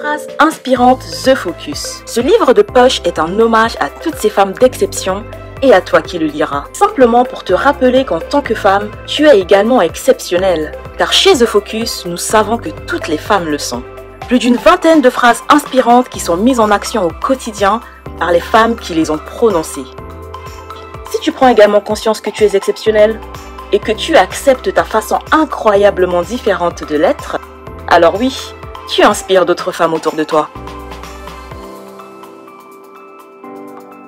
Phrase inspirante The Focus. Ce livre de poche est un hommage à toutes ces femmes d'exception et à toi qui le liras. Simplement pour te rappeler qu'en tant que femme, tu es également exceptionnelle. Car chez The Focus, nous savons que toutes les femmes le sont. Plus d'une vingtaine de phrases inspirantes qui sont mises en action au quotidien par les femmes qui les ont prononcées. Si tu prends également conscience que tu es exceptionnelle et que tu acceptes ta façon incroyablement différente de l'être, alors oui, tu inspires d'autres femmes autour de toi.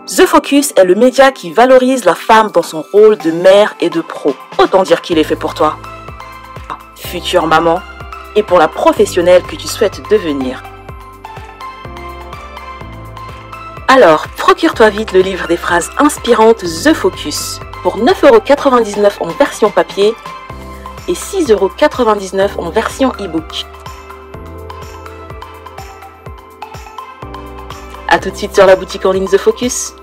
The Focus est le média qui valorise la femme dans son rôle de mère et de pro. Autant dire qu'il est fait pour toi, future maman, et pour la professionnelle que tu souhaites devenir. Alors, procure-toi vite le livre des phrases inspirantes The Focus pour 9,99 € en version papier et 6,99 € en version e-book. A tout de suite sur la boutique en ligne The Focus.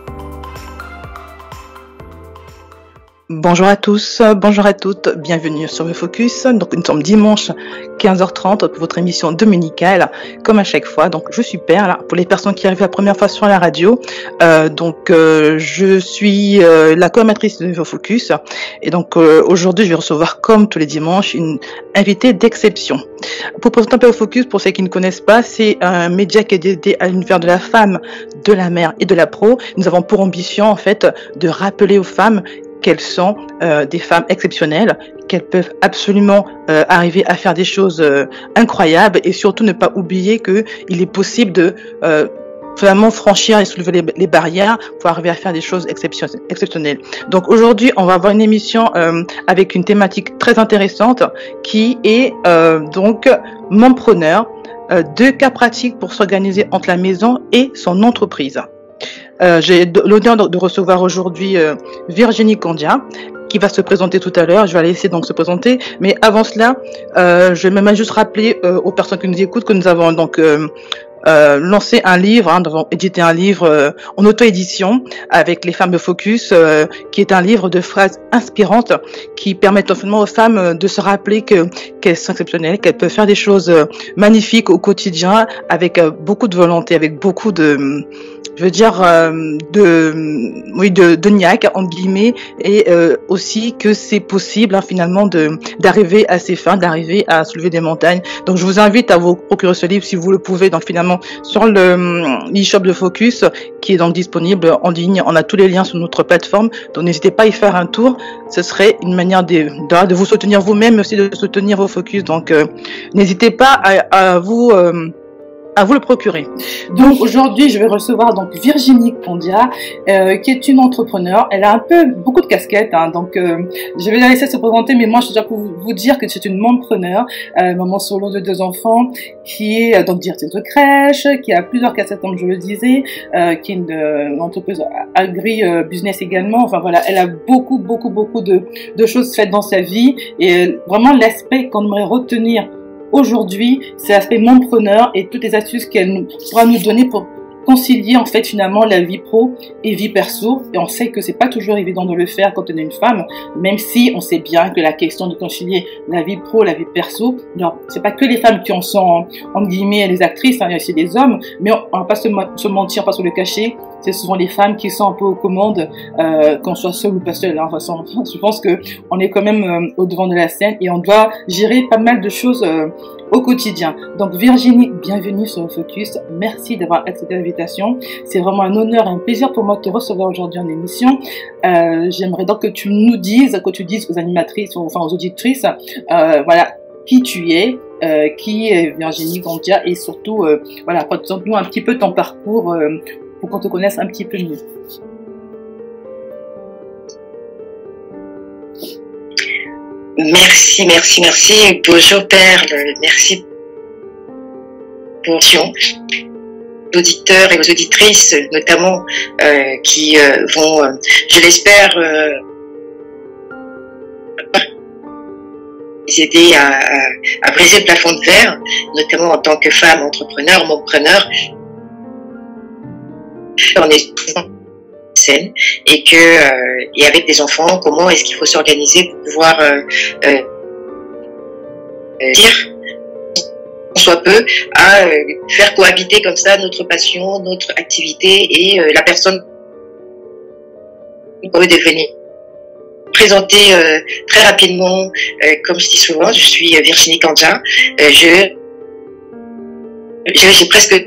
Bonjour à tous, bonjour à toutes, bienvenue sur The Focus. Donc nous sommes dimanche 15h30 pour votre émission dominicale, comme à chaque fois. Donc je suis Perle, pour les personnes qui arrivent la première fois sur la radio. Je suis la co-animatrice de The Focus. Et donc aujourd'hui je vais recevoir, comme tous les dimanches, une invitée d'exception. Pour présenter un peu The Focus, pour ceux qui ne connaissent pas, c'est un média qui est dédié à l'univers de la femme, de la mère et de la pro. Nous avons pour ambition en fait de rappeler aux femmes qu'elles sont des femmes exceptionnelles, qu'elles peuvent absolument arriver à faire des choses incroyables et surtout ne pas oublier qu'il est possible de vraiment franchir et soulever les barrières pour arriver à faire des choses exceptionnelles. Donc aujourd'hui, on va avoir une émission avec une thématique très intéressante qui est donc mompreneur, 2 cas pratiques pour s'organiser entre la maison et son entreprise. J'ai l'honneur de recevoir aujourd'hui Virginie Candia qui va se présenter tout à l'heure. Je vais la laisser donc se présenter, mais avant cela, je vais même juste rappeler aux personnes qui nous écoutent que nous avons donc lancé un livre, nous avons édité un livre en auto-édition avec les femmes de Focus, qui est un livre de phrases inspirantes qui permettent finalement aux femmes de se rappeler qu'elles sont exceptionnelles, qu'elles peuvent faire des choses magnifiques au quotidien avec beaucoup de volonté, avec beaucoup de de niaque entre guillemets, et aussi que c'est possible finalement d'arriver à ses fins, d'arriver à soulever des montagnes. Donc je vous invite à vous procurer ce livre si vous le pouvez, donc finalement sur le e-shop de Focus qui est donc disponible en ligne. On a tous les liens sur notre plateforme, donc n'hésitez pas à y faire un tour. Ce serait une manière de vous soutenir vous-même, mais aussi de soutenir vos Focus. Donc n'hésitez pas à vous le procurer. Donc aujourd'hui, je vais recevoir donc Virginie Candia, qui est une entrepreneur. Elle a beaucoup de casquettes, donc je vais la laisser se présenter, mais moi je dois vous dire que c'est une mompreneur, maman solo de 2 enfants, qui est donc directrice de crèche, qui a plusieurs casquettes comme je le disais, qui est une entreprise agri-business également. Enfin voilà, elle a beaucoup de choses faites dans sa vie, et vraiment l'aspect qu'on aimerait retenir aujourd'hui, c'est l'aspect mompreneur et toutes les astuces qu'elle pourra nous donner pour concilier en fait finalement la vie pro et vie perso. Et on sait que c'est pas toujours évident de le faire quand on est une femme, même si on sait bien que la question de concilier la vie pro, la vie perso, non, c'est pas que les femmes qui en sont entre guillemets les actrices, il y a aussi des hommes, mais on va pas se mentir, pas se le cacher. C'est souvent les femmes qui sont un peu aux commandes, qu'on soit seul ou pas seul. Enfin, je pense que on est quand même au devant de la scène et on doit gérer pas mal de choses au quotidien. Donc Virginie, bienvenue sur le Focus. Merci d'avoir accepté l'invitation. C'est vraiment un honneur et un plaisir pour moi de te recevoir aujourd'hui en émission. J'aimerais donc que tu nous dises, que tu dises aux animatrices, enfin aux auditrices, voilà, qui tu es, qui est Virginie Candia, et surtout, voilà, présente-nous un petit peu ton parcours pour qu'on te connaisse un petit peu mieux. Merci. Bonjour Perle, merci pour aux auditeurs et aux auditrices, notamment, qui vont, je l'espère, aider à briser le plafond de verre, notamment en tant que femme entrepreneur, mompreneur. On est scène et et avec des enfants, comment est-ce qu'il faut s'organiser pour pouvoir dire soit peu, à faire cohabiter comme ça notre passion, notre activité et la personne qu'on veut devenir. Présenter très rapidement, comme je dis souvent, je suis Virginie Kandja. J'ai presque...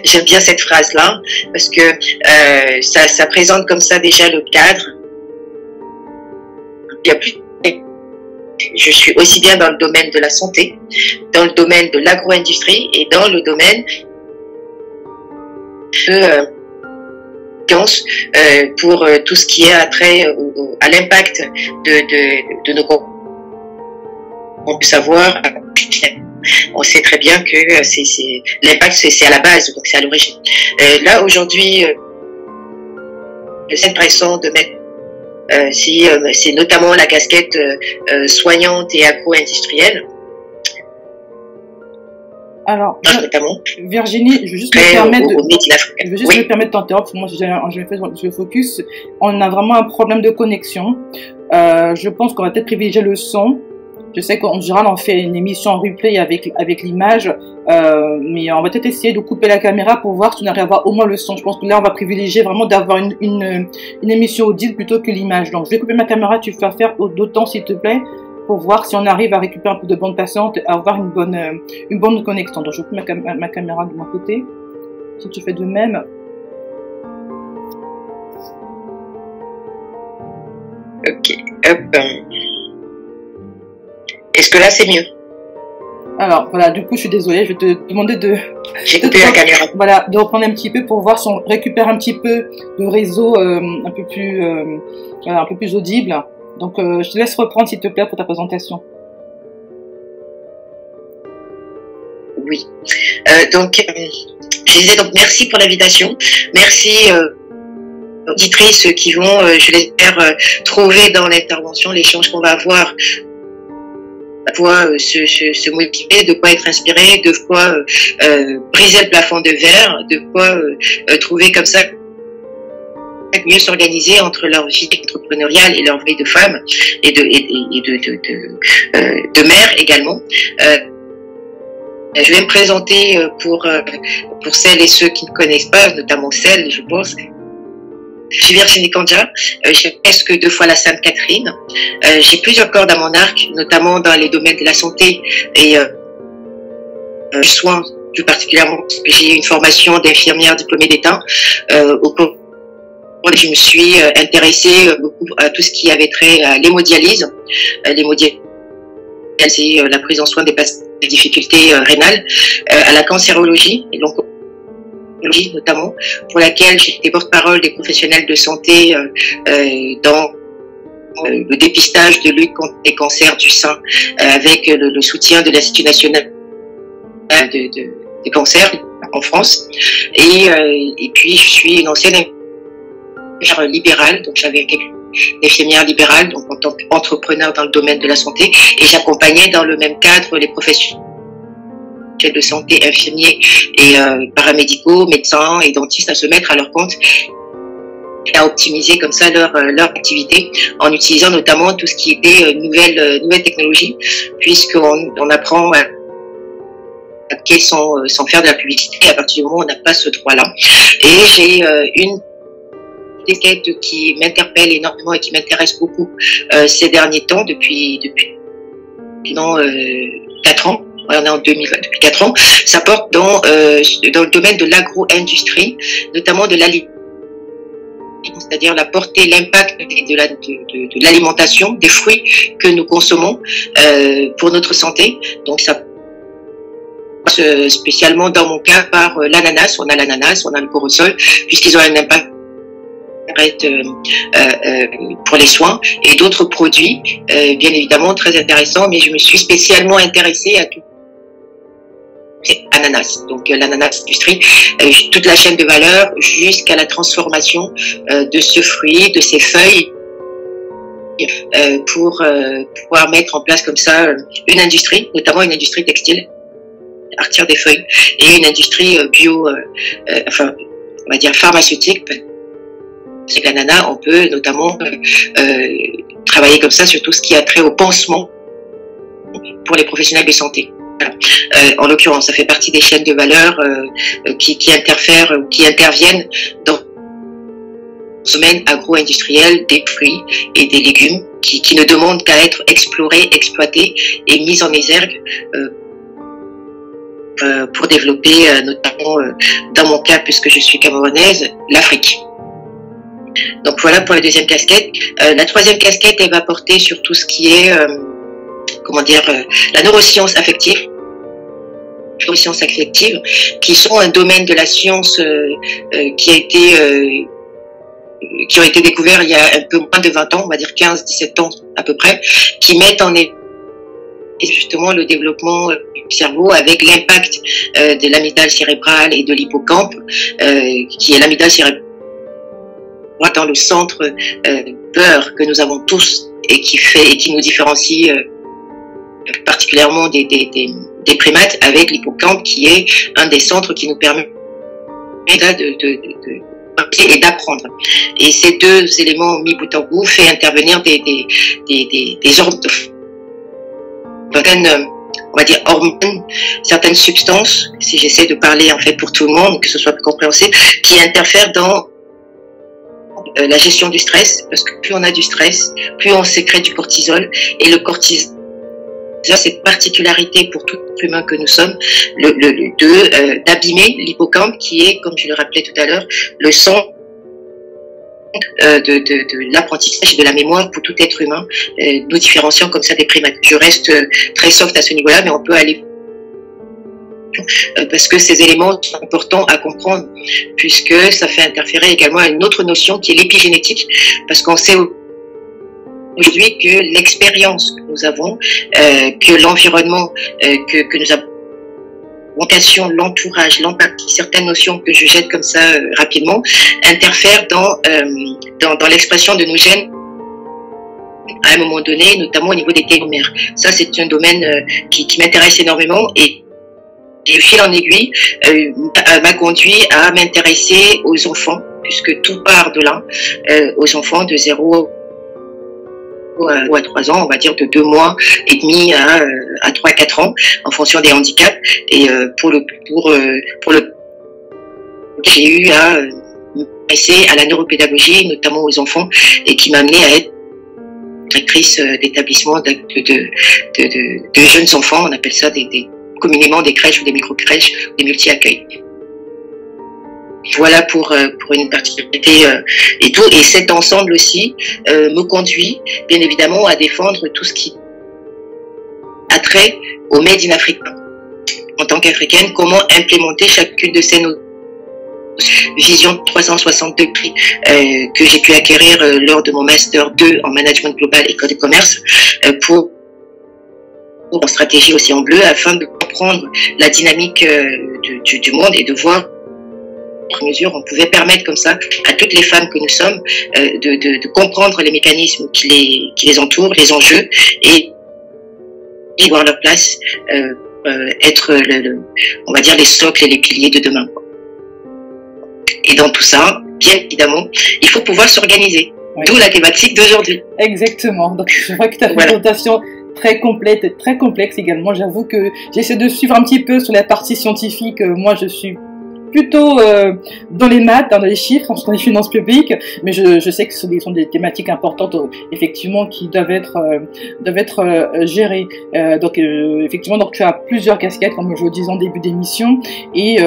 J'aime bien cette phrase-là parce que ça présente comme ça déjà le cadre. Il y a plus. Je suis aussi bien dans le domaine de la santé, dans le domaine de l'agro-industrie et dans le domaine de pour tout ce qui est attrait à l'impact de nos on peut savoir. On sait très bien que l'impact c'est à la base, donc c'est à l'origine. Là aujourd'hui, c'est intéressant de mettre c'est notamment la casquette soignante et agro-industrielle. Alors, notamment. Virginie, je veux juste me permettre de t'interrompre. Moi, j'ai fait le focus. On a vraiment un problème de connexion. Je pense qu'on va peut-être privilégier le son. Je sais qu'en général, on fait une émission en replay avec l'image, mais on va peut-être essayer de couper la caméra pour voir si on arrive à avoir au moins le son. Je pense que là, on va privilégier vraiment d'avoir une émission audible plutôt que l'image. Donc, je vais couper ma caméra, tu vas faire d'autant, s'il te plaît, pour voir si on arrive à récupérer un peu de bande passante, à avoir une bonne connexion. Donc, je coupe ma caméra de mon côté. Si tu fais de même. Ok, hop. Est-ce que là c'est mieux? Alors voilà, du coup je suis désolée, je vais te demander j'ai coupé la caméra. Voilà, de reprendre un petit peu pour voir si on récupère un petit peu de réseau un peu plus audible. Donc je te laisse reprendre s'il te plaît pour ta présentation. Oui. Donc je disais donc merci pour l'invitation, merci auditrices qui vont, je l'espère, trouver dans l'intervention l'échange qu'on va avoir. De quoi se motiver, de quoi être inspiré, de quoi briser le plafond de verre, de quoi trouver comme ça mieux s'organiser entre leur vie entrepreneuriale et leur vie de femme et de mère également. Je vais me présenter pour celles et ceux qui ne connaissent pas, notamment celles, je pense. Je suis Virginie Kandja, j'ai presque 2 fois la Sainte Catherine. J'ai plusieurs cordes à mon arc, notamment dans les domaines de la santé et soins plus particulièrement. J'ai une formation d'infirmière diplômée d'État. Au cours je me suis intéressée beaucoup à tout ce qui avait trait à l'hémodialyse. L'hémodialyse, c'est la prise en soin des difficultés rénales, à la cancérologie et donc notamment, pour laquelle j'étais porte-parole des professionnels de santé dans le dépistage de lutte contre les cancers du sein, avec le soutien de l'Institut national des cancers en France. Et puis, je suis une ancienne infirmière libérale, donc j'avais une infirmière libérale, donc en tant qu'entrepreneur dans le domaine de la santé, et j'accompagnais dans le même cadre les professionnels de santé, infirmiers et paramédicaux, médecins et dentistes à se mettre à leur compte et à optimiser comme ça leur activité en utilisant notamment tout ce qui était nouvelles technologies, puisqu'on apprend sans faire de la publicité à partir du moment où on n'a pas ce droit-là. Et j'ai une quête qui m'interpelle énormément et qui m'intéresse beaucoup ces derniers temps, depuis 4 ans. On est en 2020, depuis 4 ans. Ça porte dans le domaine de l'agro-industrie, notamment de l'alimentation, c'est-à-dire la portée, l'impact de l'alimentation, des fruits que nous consommons pour notre santé. Donc ça passe spécialement dans mon cas par l'ananas. On a l'ananas, on a le corosol, puisqu'ils ont un impact pour les soins et d'autres produits, bien évidemment très intéressants, mais je me suis spécialement intéressée à tout ananas, donc l'ananas industrie, toute la chaîne de valeur jusqu'à la transformation de ce fruit, de ces feuilles, pour pouvoir mettre en place comme ça une industrie, notamment une industrie textile à partir des feuilles, et une industrie bio, enfin on va dire pharmaceutique. C'est l'ananas, on peut notamment travailler comme ça sur tout ce qui a trait au pansement pour les professionnels de santé. En l'occurrence, ça fait partie des chaînes de valeur qui interfèrent ou qui interviennent dans le domaine agro-industriel des fruits et des légumes qui ne demandent qu'à être explorés, exploités et mis en exergue pour développer notamment, dans mon cas, puisque je suis camerounaise, l'Afrique. Donc voilà pour la deuxième casquette. La troisième casquette, elle va porter sur tout ce qui est, la neuroscience affective. Neurosciences affectives, qui sont un domaine de la science qui ont été découverts il y a un peu moins de 20 ans, on va dire 15-17 ans à peu près, qui mettent en évidence justement le développement du cerveau avec l'impact de l'amygdale cérébrale et de l'hippocampe, qui est l'amygdale cérébrale dans le centre peur que nous avons tous et qui nous différencie particulièrement des primates, avec l'hippocampe qui est un des centres qui nous permet et d'apprendre. Et ces deux éléments mis bout en bout fait intervenir des ordres de certaines, on va dire, hormones, certaines substances, si j'essaie de parler en fait pour tout le monde, que ce soit compréhensible, qui interfèrent dans la gestion du stress, parce que plus on a du stress, plus on sécrète du cortisol, et le cortisol, cette particularité pour tout humain que nous sommes, d'abîmer l'hippocampe qui est, comme je le rappelais tout à l'heure, le centre de l'apprentissage et de la mémoire pour tout être humain, nous différenciant comme ça des primates. Je reste très soft à ce niveau-là, mais on peut aller parce que ces éléments sont importants à comprendre, puisque ça fait interférer également à une autre notion qui est l'épigénétique, parce qu'on sait aujourd'hui que l'expérience que nous avons, que l'environnement que nous avons, vocation, l'entourage, l'empathie, certaines notions que je jette comme ça rapidement, interfèrent dans l'expression de nos gènes à un moment donné, notamment au niveau des télomères. Ça, c'est un domaine qui m'intéresse énormément, et de fil en aiguille m'a conduit à m'intéresser aux enfants, puisque tout part de là, aux enfants de 0 à 3 ans, on va dire de 2 mois et demi à 3-4 ans, en fonction des handicaps. Et pour le j'ai eu à m'intéresser à la neuropédagogie, notamment aux enfants, et qui m'a amené à être directrice d'établissement de jeunes enfants. On appelle ça communément des crèches ou des micro-crèches, des multi-accueils. Voilà pour une particularité et tout. Et cet ensemble aussi me conduit, bien évidemment, à défendre tout ce qui a trait au Made in Africa. En tant qu'Africaine, comment implémenter chacune de ces visions 360 degrés que j'ai pu acquérir lors de mon Master 2 en Management Global École de Commerce en stratégie aussi en bleu, afin de comprendre la dynamique du monde et de voir mesure on pouvait permettre comme ça à toutes les femmes que nous sommes de comprendre les mécanismes qui les entourent, les enjeux, et voir leur place, être on va dire les socles et les piliers de demain. Et dans tout ça, bien évidemment, il faut pouvoir s'organiser. Oui. D'où la thématique d'aujourd'hui. Exactement. Donc je vois que tu as fait une présentation très complète et très complexe également. J'avoue que j'essaie de suivre un petit peu sur la partie scientifique. Moi, je suis plutôt dans les maths, dans les chiffres, dans les finances publiques, mais je sais que ce sont des thématiques importantes effectivement qui doivent être gérées. Donc effectivement, donc tu as plusieurs casquettes, comme je vous disais en début d'émission, et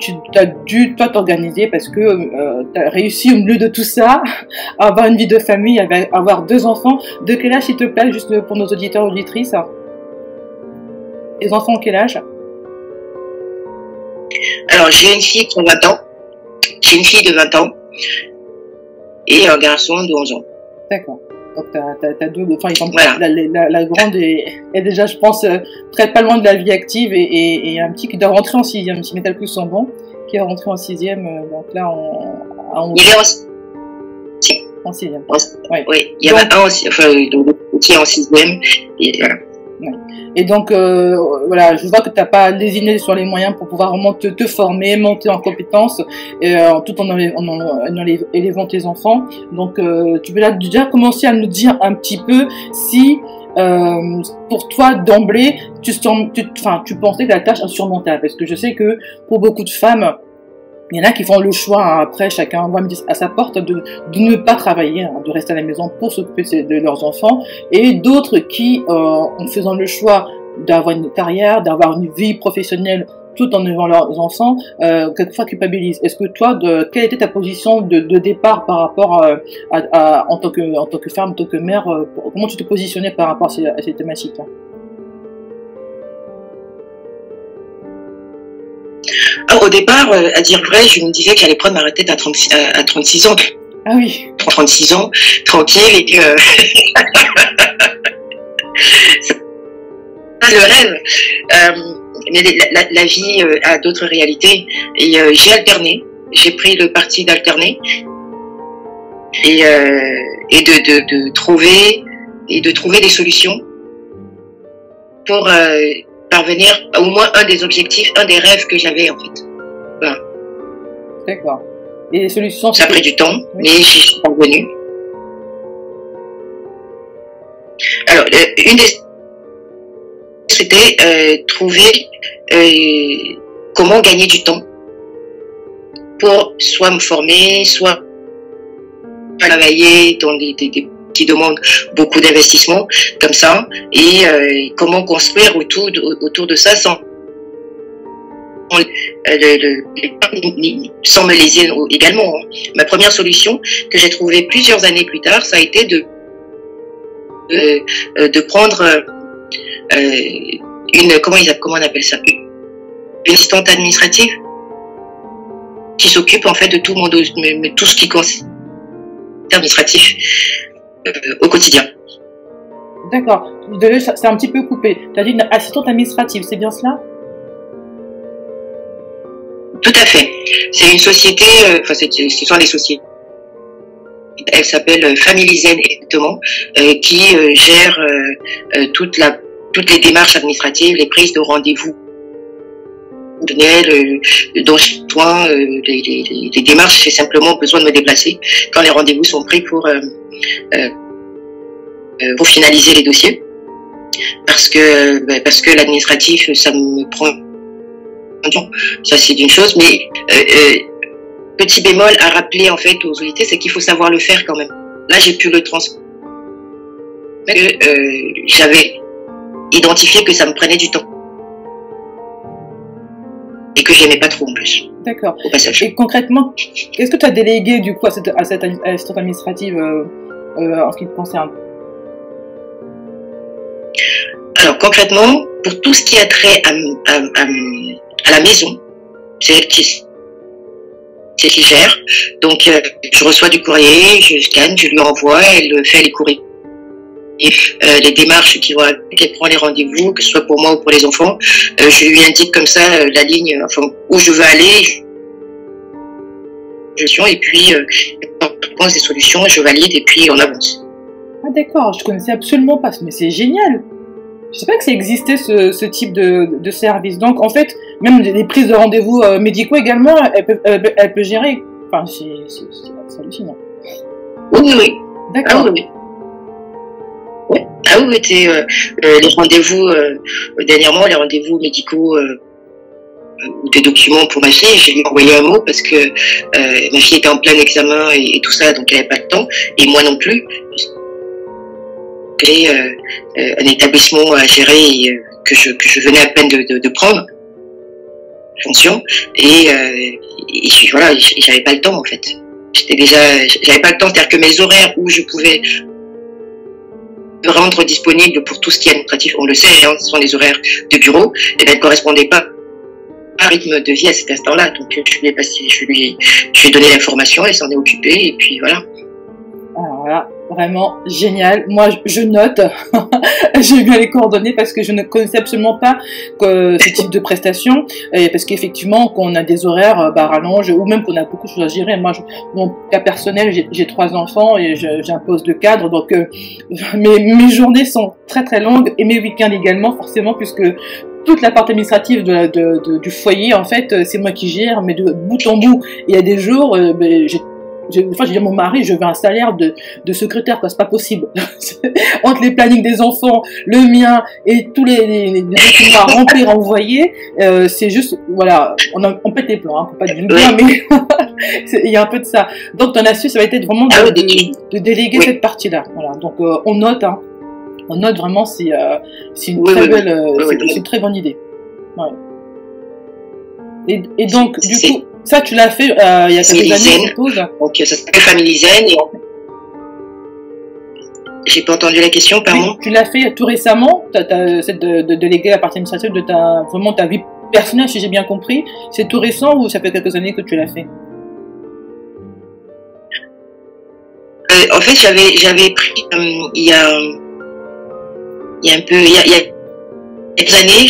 tu as dû toi t'organiser parce que tu as réussi au milieu de tout ça à avoir une vie de famille, à avoir 2 enfants. De quel âge, s'il te plaît, juste pour nos auditeurs et auditrices? Les enfants ont quel âge? Alors, j'ai une fille qui a 20 ans. J'ai une fille de 20 ans. Et un garçon de 11 ans. D'accord. Donc, t'as 2, enfin, voilà. La grande est déjà, je pense, très pas loin de la vie active, et un petit qui doit rentrer en 6e, si mes calculs sont bons, qui est rentré en 6e, donc là, à 11 ans. Il est en 6e. Oui, il y en a un aussi, enfin, qui est en 6e, et voilà. Et donc, voilà, je vois que tu n'as pas lésiné sur les moyens pour pouvoir vraiment te former, monter en compétences, tout en élevant tes enfants. Donc, tu peux là déjà commencer à nous dire un petit peu si pour toi d'emblée, tu pensais que la tâche insurmontable? Parce que je sais que pour beaucoup de femmes, il y en a qui font le choix, hein, après chacun va me dire à sa porte de ne pas travailler, hein, de rester à la maison pour s'occuper de leurs enfants, et d'autres qui, en faisant le choix d'avoir une carrière, d'avoir une vie professionnelle tout en élevant leurs enfants, quelquefois culpabilisent. Est-ce que toi, quelle était ta position de départ par rapport en tant que femme, en tant que mère, comment tu te positionnais par rapport à ces thématiques-là? Au départ, à dire vrai, je me disais que j'allais prendre ma retraite à 36 ans. Ah oui. 36 ans, tranquille, et que c'est le rêve. Mais la vie a d'autres réalités. Et j'ai alterné. J'ai pris le parti d'alterner et de trouver des solutions pour parvenir à au moins un des objectifs, un des rêves que j'avais en fait. Voilà. D'accord. Et les solutions, ça a pris du temps, oui, mais j'y suis parvenue. Alors, une des c'était trouver comment gagner du temps pour soit me former, soit travailler dans des qui demandent beaucoup d'investissement comme ça, et comment construire autour de ça sans me léser également. Ma première solution que j'ai trouvée plusieurs années plus tard, ça a été de prendre comment on appelle ça, une assistante administrative qui s'occupe en fait de tout ce qui concerne administratif au quotidien. D'accord. C'est un petit peu coupé. Tu as dit une assistante administrative, c'est bien cela? Tout à fait. C'est une société, ce sont des sociétés. Elle s'appelle Family Zen exactement, qui gère toutes les démarches administratives, les prises de rendez-vous, les démarches, c'est simplement besoin de me déplacer quand les rendez-vous sont pris pour finaliser les dossiers, parce que l'administratif, ça me prend du temps. Ça, c'est une chose, mais petit bémol à rappeler en fait aux autorités, c'est qu'il faut savoir le faire quand même. Là, j'ai pu le transmettre. J'avais identifié que ça me prenait du temps et que j'aimais pas trop en plus. D'accord. Et concrètement, qu'est-ce que tu as délégué du coup à cette assistante administrative en ce qui te concerne? Alors concrètement, pour tout ce qui a trait à la maison, c'est elle qui gère. Donc je reçois du courrier, je scanne, je lui envoie, elle fait les courriers. Les démarches qui vont avec, elle prend les rendez-vous, que ce soit pour moi ou pour les enfants. Je lui indique comme ça la ligne, où je veux aller, et puis je pense des solutions, je valide et puis on avance. Ah d'accord, je connaissais absolument pas, mais c'est génial. Je sais pas que ça existait ce type de service. Donc en fait, même les prises de rendez-vous médicaux également, elle peut gérer. Enfin, c'est hallucinant. Oui. D'accord. Ah oui. Ah oui, les rendez-vous, dernièrement, les rendez-vous médicaux ou des documents pour ma fille, j'ai lui envoyé un mot parce que ma fille était en plein examen et tout ça, donc elle n'avait pas le temps, et moi non plus. J'ai un établissement à gérer que je venais à peine de prendre fonction, et voilà, j'avais pas le temps en fait. J'avais pas le temps, c'est-à-dire que mes horaires où je pouvais me rendre disponible pour tout ce qui est administratif, on le sait, hein, ce sont les horaires de bureau, et ne correspondaient pas à un rythme de vie à cet instant-là. Donc je lui ai donné l'information, elle s'en est occupée, et puis voilà. Alors là, vraiment génial. Moi, je note. J'ai bien les coordonnées parce que je ne connaissais absolument pas ce type de prestation. Et parce qu'effectivement, quand on a des horaires rallonge, ou même qu'on a beaucoup de choses à gérer. Moi, mon cas personnel, j'ai 3 enfants et j'ai un poste de cadre. Donc, mes journées sont très très longues, et mes week-ends également, forcément, puisque toute la partie administrative du foyer, en fait, c'est moi qui gère, mais de bout en bout. Il y a des jours, j'ai enfin, je dis à mon mari, je veux un salaire de secrétaire, quoi, c'est pas possible. Entre les plannings des enfants, le mien et tous les documents à remplir, à envoyer, c'est juste, voilà, on pète les plans, hein, faut pas dire bien, mais il y a un peu de ça. Donc, ton astuce, ça va être vraiment de déléguer cette partie-là. Voilà. Donc, on note, hein. On note vraiment, c'est une très belle, c'est une très bonne idée. Ouais. Et donc, du coup, ça, tu l'as fait il y a quelques années, je suppose. Donc, ça s'appelle Family Zen. J'ai pas entendu la question, pardon. Oui, tu l'as fait tout récemment, de déléguer la partie administrative de ta vie personnelle, si j'ai bien compris. C'est tout récent ou ça fait quelques années que tu l'as fait? En fait, j'avais pris il y a quelques années,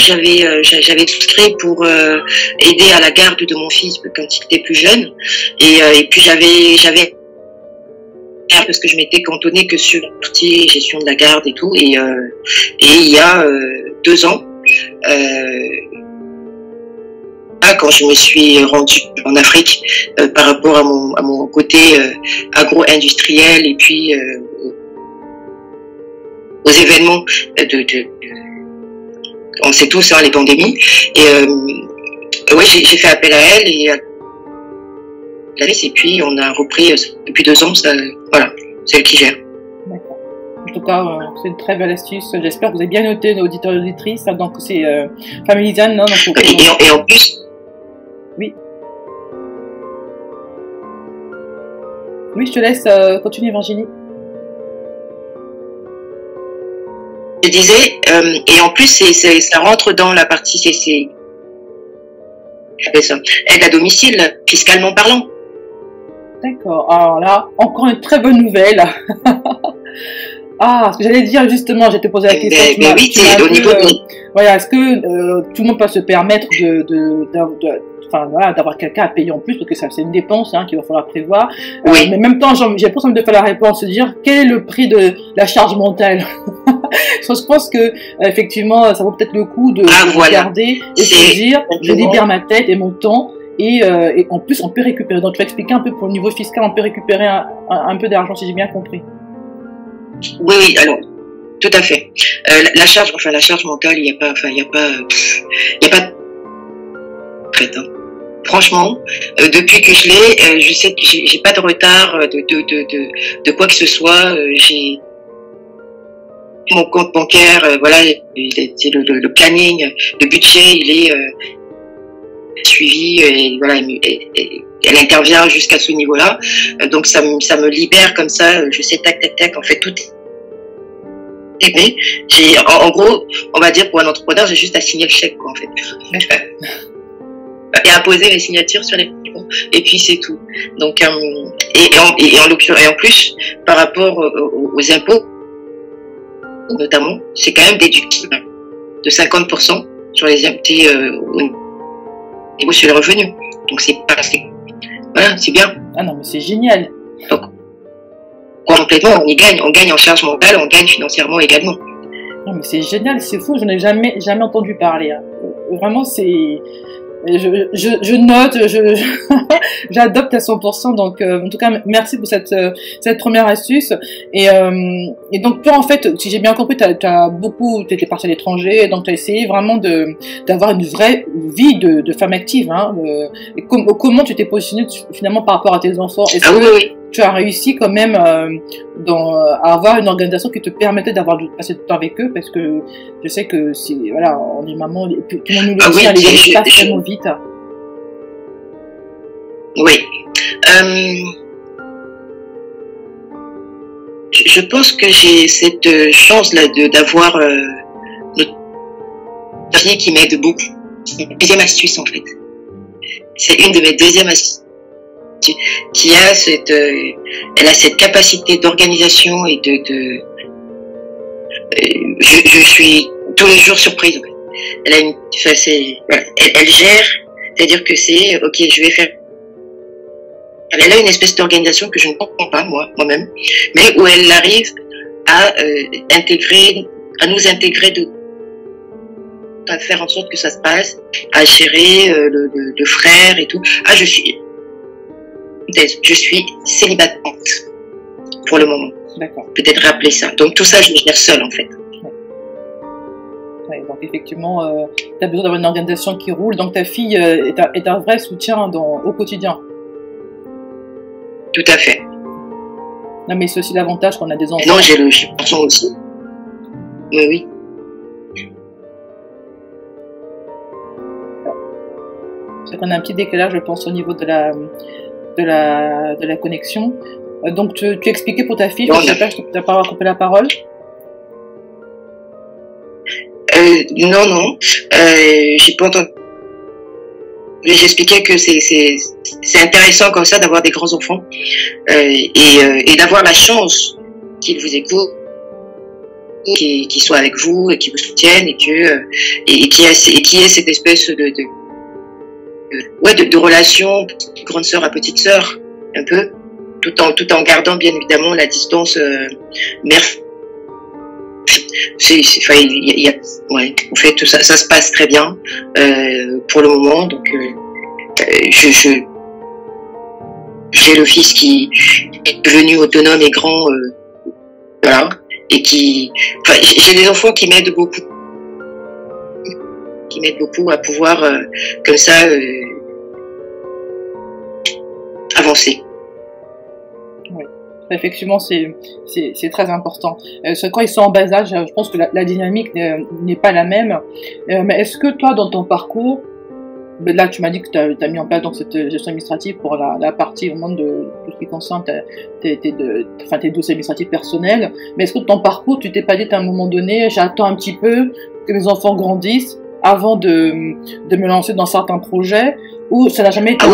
j'avais souscrit pour aider à la garde de mon fils quand il était plus jeune, et puis j'avais parce que je m'étais cantonnée que sur la partie gestion de la garde et tout, et il y a 2 ans, quand je me suis rendue en Afrique par rapport à mon côté agro-industriel et puis aux événements on sait tous, hein, les pandémies, et ouais, j'ai fait appel à elle et puis on a repris depuis 2 ans, voilà, c'est elle qui gère. D'accord. En tout cas, c'est une très belle astuce. J'espère que vous avez bien noté, nos auditeurs et auditrices. Donc, c'est Family Zen, non? Donc, et en plus. Oui. Oui, je te laisse continuer, Virginie. Je disais, et en plus, ça rentre dans la partie aide à domicile, fiscalement parlant. D'accord. Alors là, encore une très bonne nouvelle. Ce que j'allais dire justement, j'ai te posé la question. Mais oui, c'est au niveau de... Voilà, est-ce que tout le monde peut se permettre d'avoir quelqu'un à payer en plus, parce que ça, c'est une dépense, hein, qu'il va falloir prévoir. Oui. Mais en même temps, j'ai pas envie de faire la réponse, se dire quel est le prix de la charge mentale. Je pense que effectivement, ça vaut peut-être le coup de regarder et se dire, je libère ma tête et mon temps. Et en plus, on peut récupérer. Donc, tu vas expliquer un peu pour le niveau fiscal, on peut récupérer un peu d'argent, si j'ai bien compris. Oui, alors, tout à fait. La charge mentale, il n'y a pas de hein. Franchement, depuis que je l'ai, je sais que j'ai pas de retard de quoi que ce soit. J'ai mon compte bancaire, voilà, c'est le planning, le budget, il est suivi, et voilà, elle intervient jusqu'à ce niveau-là. Donc ça me libère comme ça. Je sais tac, en fait tout est fait. En gros, on va dire pour un entrepreneur, j'ai juste à signer le chèque, quoi, en fait. Et à poser mes signatures sur les documents, et puis c'est tout. Donc en plus, par rapport aux impôts, notamment, c'est quand même déductible de 50% sur les impôts au niveau sur les revenus. Donc voilà, c'est bien. Ah non, mais c'est génial. Donc complètement, on gagne en charge mentale, on gagne financièrement également. Non, mais c'est génial, c'est fou, je n'ai jamais entendu parler. Hein. Vraiment, c'est... Je note, j'adopte à 100%. Donc, en tout cas, merci pour cette première astuce. Et donc, toi, en fait, si j'ai bien compris, t'étais partie à l'étranger, donc t'as essayé vraiment d'avoir une vraie vie de femme active. Hein, et comment tu t'es positionnée finalement par rapport à tes enfants? Est-ce que oui. Tu as réussi quand même à avoir une organisation qui te permettait de passer du temps avec eux, parce que je sais que voilà, on est maman, et puis tout le monde nous le dit, les gens passent tellement vite. Oui. Je pense que j'ai cette chance-là d'avoir notre dernier qui m'aide beaucoup. C'est une deuxième astuce, en fait. C'est une de mes deuxièmes astuces. Elle a cette capacité d'organisation et je suis tous les jours surprise. Elle gère, c'est-à-dire que ok, je vais faire. Elle a une espèce d'organisation que je ne comprends pas moi-même, mais où elle arrive à nous intégrer à faire en sorte que ça se passe, à gérer le frère et tout. je suis célibataire pour le moment. D'accord. Peut-être rappeler ça. Donc tout ça, je le gère seule en fait. Ouais, donc effectivement, tu as besoin d'avoir une organisation qui roule. Donc ta fille est un vrai soutien au quotidien. Tout à fait. Non, mais c'est aussi l'avantage qu'on a des enfants. Et non, j'ai le garçon aussi. Oui, oui. C'est qu'on a un petit décalage, je pense, au niveau de la connexion. Donc tu expliquais pour ta fille, je t'ai pas coupé la parole. Non, j'ai pas entendu. J'expliquais que c'est intéressant comme ça d'avoir des grands enfants et d'avoir la chance qu'ils vous écoutent, qu'ils soient avec vous et qu'ils vous soutiennent et qu'il y ait cette espèce de relation grande sœur à petite sœur un peu, tout en gardant bien évidemment la distance mère. En fait tout ça se passe très bien pour le moment, donc j'ai le fils qui est devenu autonome et grand, voilà, et j'ai des enfants qui m'aident beaucoup à pouvoir comme ça avancer. Effectivement, c'est très important. Quand ils sont en bas âge, je pense que la dynamique n'est pas la même. Mais est-ce que toi, dans ton parcours, là, tu m'as dit que tu as mis en place donc, cette gestion administrative pour la partie au monde de tout ce qui concerne tes dossiers administratifs personnels. Mais est-ce que dans ton parcours, tu t'es pas dit à un moment donné, j'attends un petit peu que mes enfants grandissent avant de me lancer dans certains projets, ou ça n'a jamais été oui.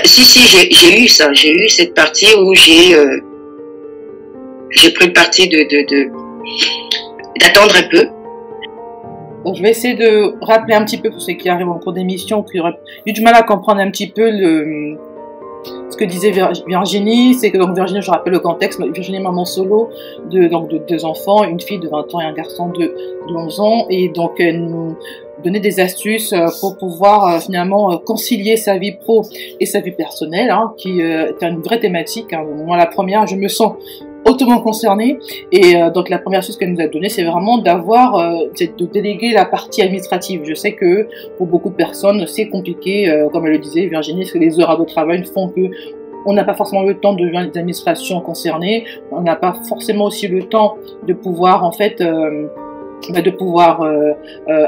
Si, j'ai eu ça. J'ai eu cette partie où j'ai pris le parti d'attendre un peu. Donc, je vais essayer de rappeler un petit peu pour ceux qui arrivent en cours d'émission, qui auraient eu du mal à comprendre un petit peu ce que disait Virginie. C'est que donc Virginie, je rappelle le contexte, Virginie est maman solo de 2 enfants, une fille de 20 ans et un garçon de 11 ans, et donc elle nous donnait des astuces pour pouvoir finalement concilier sa vie pro et sa vie personnelle, qui est une vraie thématique. Moi, la première, je me sens hautement concernée, et donc la première chose qu'elle nous a donnée, c'est vraiment de déléguer la partie administrative. Je sais que pour beaucoup de personnes, c'est compliqué, comme elle le disait Virginie, parce que les heures de travail font que on n'a pas forcément le temps de joindre les administrations concernées, on n'a pas forcément aussi le temps de pouvoir en fait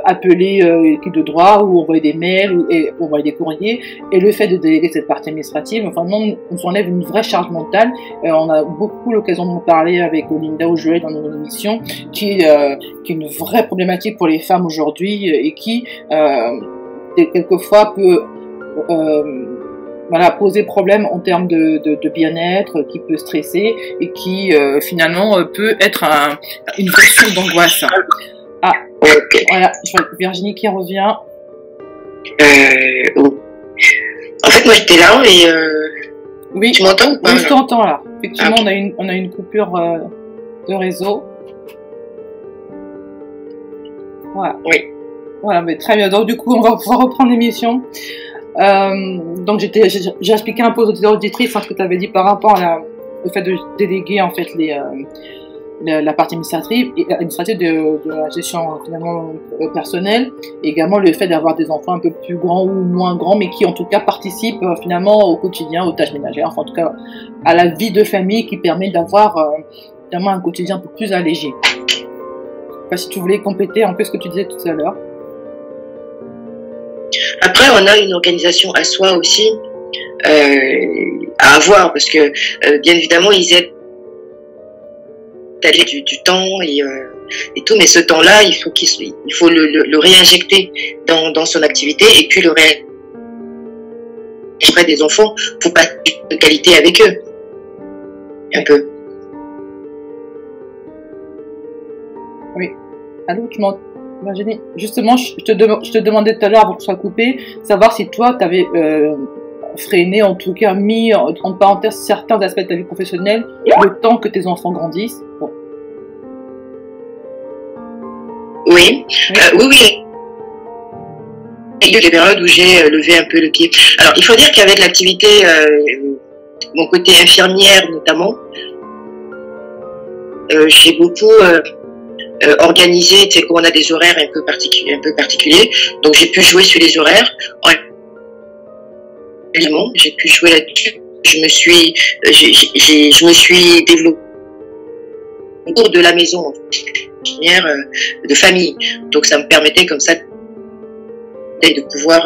appeler l'équipe de droit ou envoyer des mails ou envoyer des courriers, et le fait de déléguer cette partie administrative, enfin, on s'enlève une vraie charge mentale. On a beaucoup l'occasion de nous parler avec Linda ou Joël dans nos émissions, qui est une vraie problématique pour les femmes aujourd'hui, et qui quelquefois peut poser problème en termes de bien-être, qui peut stresser et qui finalement peut être une vraie source d'angoisse. Ah, okay. Voilà, je vois Virginie qui revient. En fait, moi j'étais là et oui, tu m'entends ou pas? Oui, je t'entends là. Effectivement, okay. on a une coupure de réseau. Voilà. Oui. Voilà, mais très bien. Donc du coup, on va pouvoir reprendre l'émission. Donc j'ai expliqué un peu aux auditeurs auditrices ce que tu avais dit par rapport au fait de déléguer en fait la partie administrative de la gestion finalement personnelle, et également le fait d'avoir des enfants un peu plus grands ou moins grands, mais qui en tout cas participent finalement au quotidien, aux tâches ménagères, enfin en tout cas à la vie de famille, qui permet d'avoir finalement un quotidien un peu plus allégé. Je sais pas si tu voulais compléter un peu ce que tu disais tout à l'heure. Après, on a une organisation à soi aussi à avoir, parce que bien évidemment, ils aident à du temps et tout, mais ce temps-là, il faut le réinjecter dans son activité, et puis le auprès des enfants pour passer de qualité avec eux, un peu. Oui. Allô, tu m'entends? Virginie, justement, je te demandais tout à l'heure, avant que ce soit coupé, savoir si toi, tu avais freiné, en tout cas mis en parenthèse certains aspects de ta vie professionnelle, le temps que tes enfants grandissent. Bon. Oui. Oui. Il y a eu des périodes où j'ai levé un peu le pied. Alors, il faut dire qu'avec l'activité, mon côté infirmière notamment, j'ai beaucoup organisé, tu sais, qu'on a des horaires un peu particuliers. Donc, j'ai pu jouer sur les horaires. J'ai pu jouer là-dessus. Je me suis développée autour de la maison, de famille. Donc, ça me permettait comme ça de pouvoir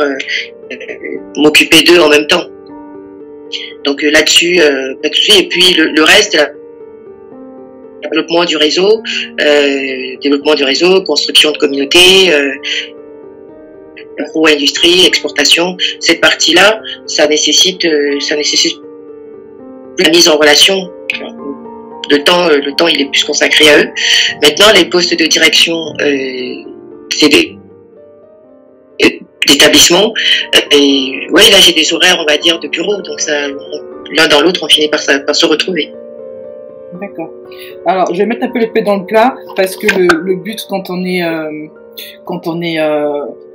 m'occuper d'eux en même temps. Donc là-dessus, pas de souci. Et puis le reste, développement du réseau, construction de communauté, agro-industrie, exportation. Cette partie-là, ça nécessite la mise en relation. Le temps, il est plus consacré à eux. Maintenant, les postes de direction, c'est d'établissement. Et ouais, là, j'ai des horaires, on va dire, de bureau. Donc, ça, l'un dans l'autre, on finit par se retrouver. D'accord. Alors, je vais mettre un peu les pieds dans le plat parce que le but quand on est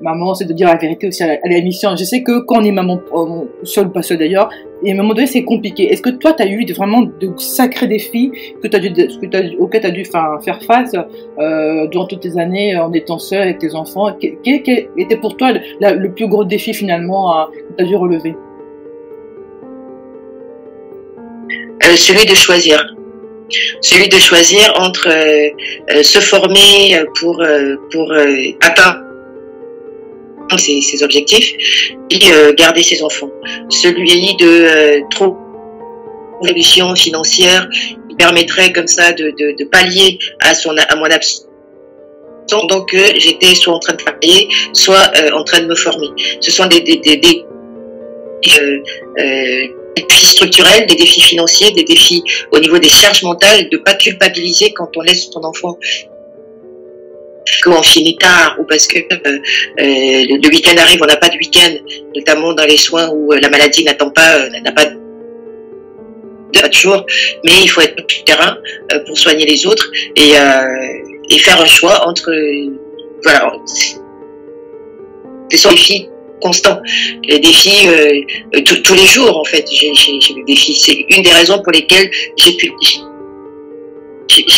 maman, c'est de dire la vérité aussi à l'émission. Je sais que quand on est maman, seule ou pas seule d'ailleurs, et à un moment donné, c'est compliqué. Est-ce que toi, tu as eu vraiment de sacrés défis auxquels tu as dû faire face durant toutes tes années en étant seule avec tes enfants? Quel était pour toi le plus gros défi finalement que tu as dû relever? Celui de choisir. Celui de choisir entre se former pour atteindre ses objectifs et garder ses enfants. Celui de trouver une solution financière qui permettrait comme ça de pallier à mon absence. Donc j'étais soit en train de travailler, soit en train de me former. Ce sont des défis structurels, des défis financiers, des défis au niveau des charges mentales, de ne pas culpabiliser quand on laisse son enfant qu'on finit tard ou parce que le week-end arrive, on n'a pas de week-end, notamment dans les soins où la maladie n'a pas de jours, mais il faut être sur le terrain pour soigner les autres et faire un choix entre voilà, c'est des défis constants, les défis tous les jours en fait. J'ai des défis. C'est une des raisons pour lesquelles j'ai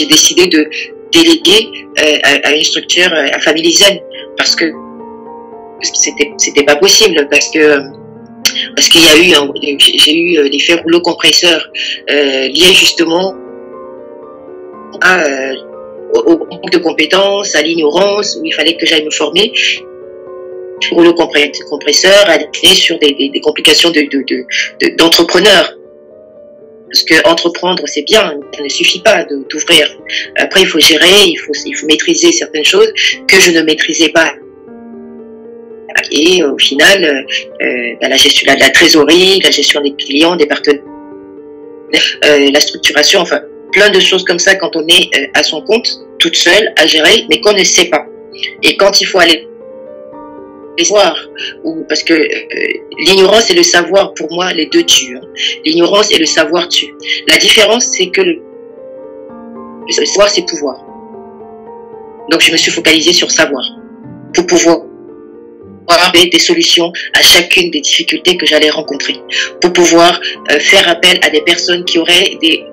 décidé de déléguer à une structure à Family Zen parce que c'était pas possible parce qu'il y a eu j'ai eu l'effet rouleau compresseur lié justement au manque de compétences, à l'ignorance où il fallait que j'aille me former. Rouleau compresseur aligné sur des complications d'entrepreneurs. Parce que entreprendre, c'est bien, ça ne suffit pas d'ouvrir. Après, il faut gérer, il faut maîtriser certaines choses que je ne maîtrisais pas. Et au final, la gestion de la trésorerie, la gestion des clients, des partenaires, la structuration, enfin, plein de choses comme ça quand on est à son compte, toute seule, à gérer, mais qu'on ne sait pas. Et quand il faut aller voir, parce que l'ignorance et le savoir, pour moi, les deux tuent. Hein. L'ignorance et le savoir tuent. La différence, c'est que le savoir, c'est pouvoir. Donc, je me suis focalisée sur savoir, pour pouvoir trouver des solutions à chacune des difficultés que j'allais rencontrer, pour pouvoir faire appel à des personnes qui auraient des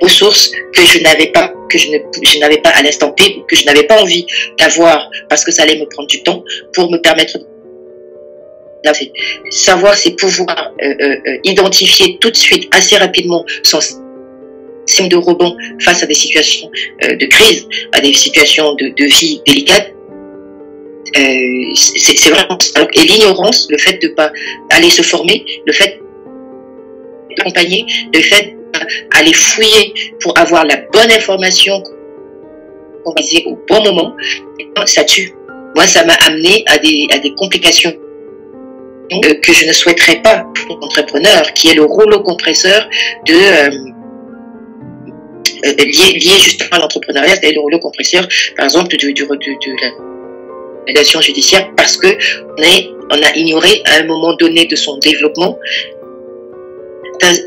ressources que je n'avais pas, je n'avais pas à l'instant T, que je n'avais pas envie d'avoir parce que ça allait me prendre du temps pour me permettre savoir, c'est pouvoir identifier tout de suite, assez rapidement, son signe de rebond face à des situations de crise, à des situations de vie délicates. C'est vraiment ça. Et l'ignorance, le fait de ne pas aller se former, le fait d'accompagner, le fait aller fouiller pour avoir la bonne information qu'on disait au bon moment, ça tue. Moi, ça m'a amené à des complications que je ne souhaiterais pas pour l'entrepreneur, qui est le rouleau compresseur lié justement à l'entrepreneuriat, c'est-à-dire le rouleau compresseur, par exemple, de la relation judiciaire, parce que on a ignoré à un moment donné de son développement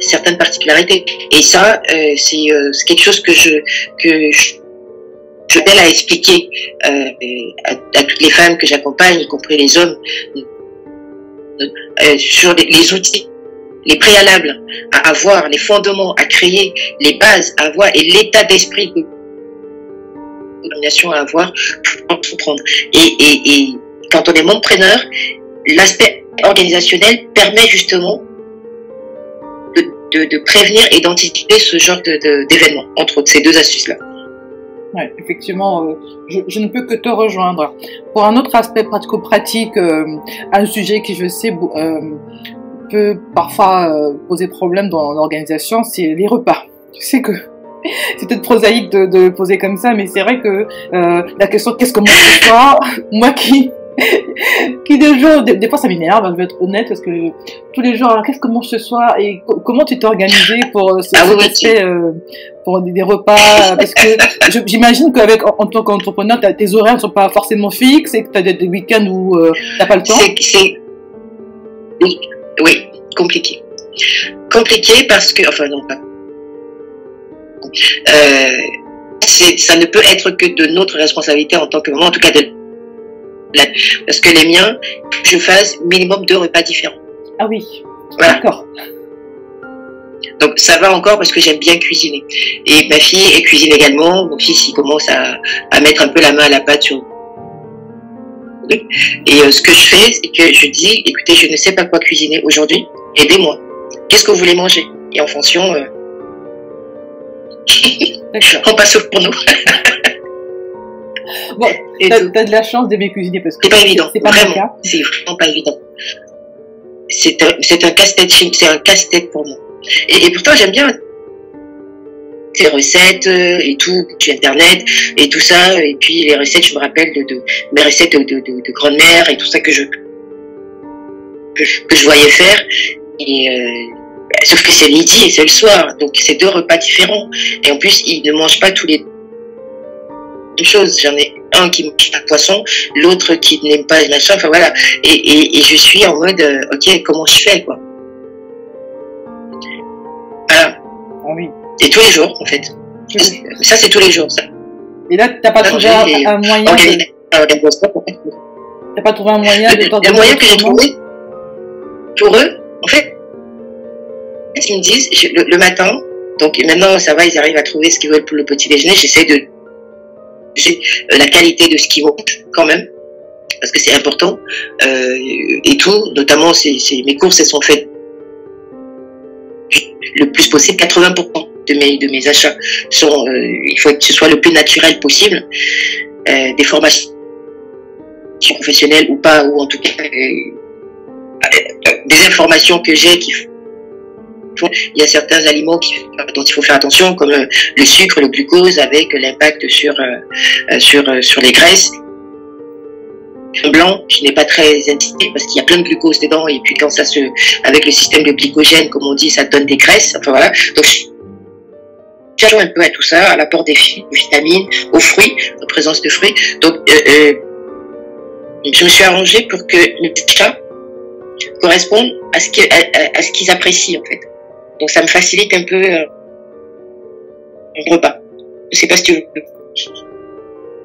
certaines particularités. Et ça, c'est quelque chose que je je peine à expliquer à toutes les femmes que j'accompagne, y compris les hommes, sur les outils, les préalables à avoir, les fondements à créer, les bases à avoir et l'état d'esprit de domination à avoir pour entreprendre. Et quand on est mompreneur, l'aspect organisationnel permet justement de prévenir et d'anticiper ce genre d'événements, entre autres, ces deux astuces-là. Ouais, effectivement, je ne peux que te rejoindre. Pour un autre aspect pratico-pratique, un sujet qui, je sais, peut parfois poser problème dans l'organisation, c'est les repas. Je sais que c'est peut-être prosaïque de le poser comme ça, mais c'est vrai que la question qu'est-ce qu'on mange ce soir, moi qui des jours, des fois ça m'énerve, je vais être honnête, parce que tous les jours, qu'est-ce qu'on mange ce soir et comment tu t'es organisé pour cet aspect, pour des repas, parce que j'imagine qu'avec en tant qu'entrepreneur, tes horaires ne sont pas forcément fixes et que tu as des week-ends où t'as pas le temps. Oui, compliqué. Compliqué parce que, enfin non pas. Ça ne peut être que de notre responsabilité en tant que maman, en tout cas parce que les miens, je fasse minimum 2 repas différents. Ah oui, voilà. D'accord. Donc ça va encore parce que j'aime bien cuisiner. Et ma fille, elle cuisine également. Mon fils, il commence à mettre un peu la main à la pâte sur... Et ce que je fais, c'est que je dis, écoutez, je ne sais pas quoi cuisiner aujourd'hui, aidez-moi. Qu'est-ce que vous voulez manger? Et en fonction, on passe au fourneau. Bon, t'as de la chance d'aimer cuisiner parce que c'est pas évident, c'est pas vraiment, mon cas. c'est vraiment pas évident. C'est un casse-tête, c'est un casse-tête pour moi. Et pourtant j'aime bien ces recettes et tout, sur internet et tout ça, et puis les recettes, je me rappelle de mes recettes de grand-mère et tout ça que je voyais faire. Et sauf que c'est midi et c'est le soir, donc c'est 2 repas différents. Et en plus, ils ne mangent pas tous les choses. J'en ai un qui mange pas de poisson, l'autre qui n'aime pas le machin, enfin voilà. Et je suis en mode, ok, comment je fais, quoi. Voilà. Ah oui. Et tous les jours, en fait. Ça, c'est tous les jours, ça. Et là, t'as pas trouvé un moyen T'as pas trouvé un moyen de t'organiser? Le moyen que j'ai trouvé, pour eux, en fait, ils me disent, le matin, donc maintenant, ça va, ils arrivent à trouver ce qu'ils veulent pour le petit déjeuner, j'essaie de la qualité de ce qu'ils mangent quand même, parce que c'est important, et tout, notamment mes courses, elles sont faites le plus possible, 80% de mes achats sont, il faut que ce soit le plus naturel possible, des formations professionnelles ou pas, ou en tout cas des informations que j'ai qui il y a certains aliments dont il faut faire attention, comme le sucre, le glucose, avec l'impact sur les graisses. Le blanc, qui n'est pas très indiqué parce qu'il y a plein de glucose dedans, et puis quand ça avec le système de glycogène, comme on dit, ça donne des graisses. Enfin voilà. Donc, je un peu à tout ça, à l'apport des vitamines, aux fruits, en présence de fruits. Donc, je me suis arrangée pour que mes chats correspondent à ce qu'ils apprécient, en fait. Donc ça me facilite un peu le repas. Je sais pas si tu veux.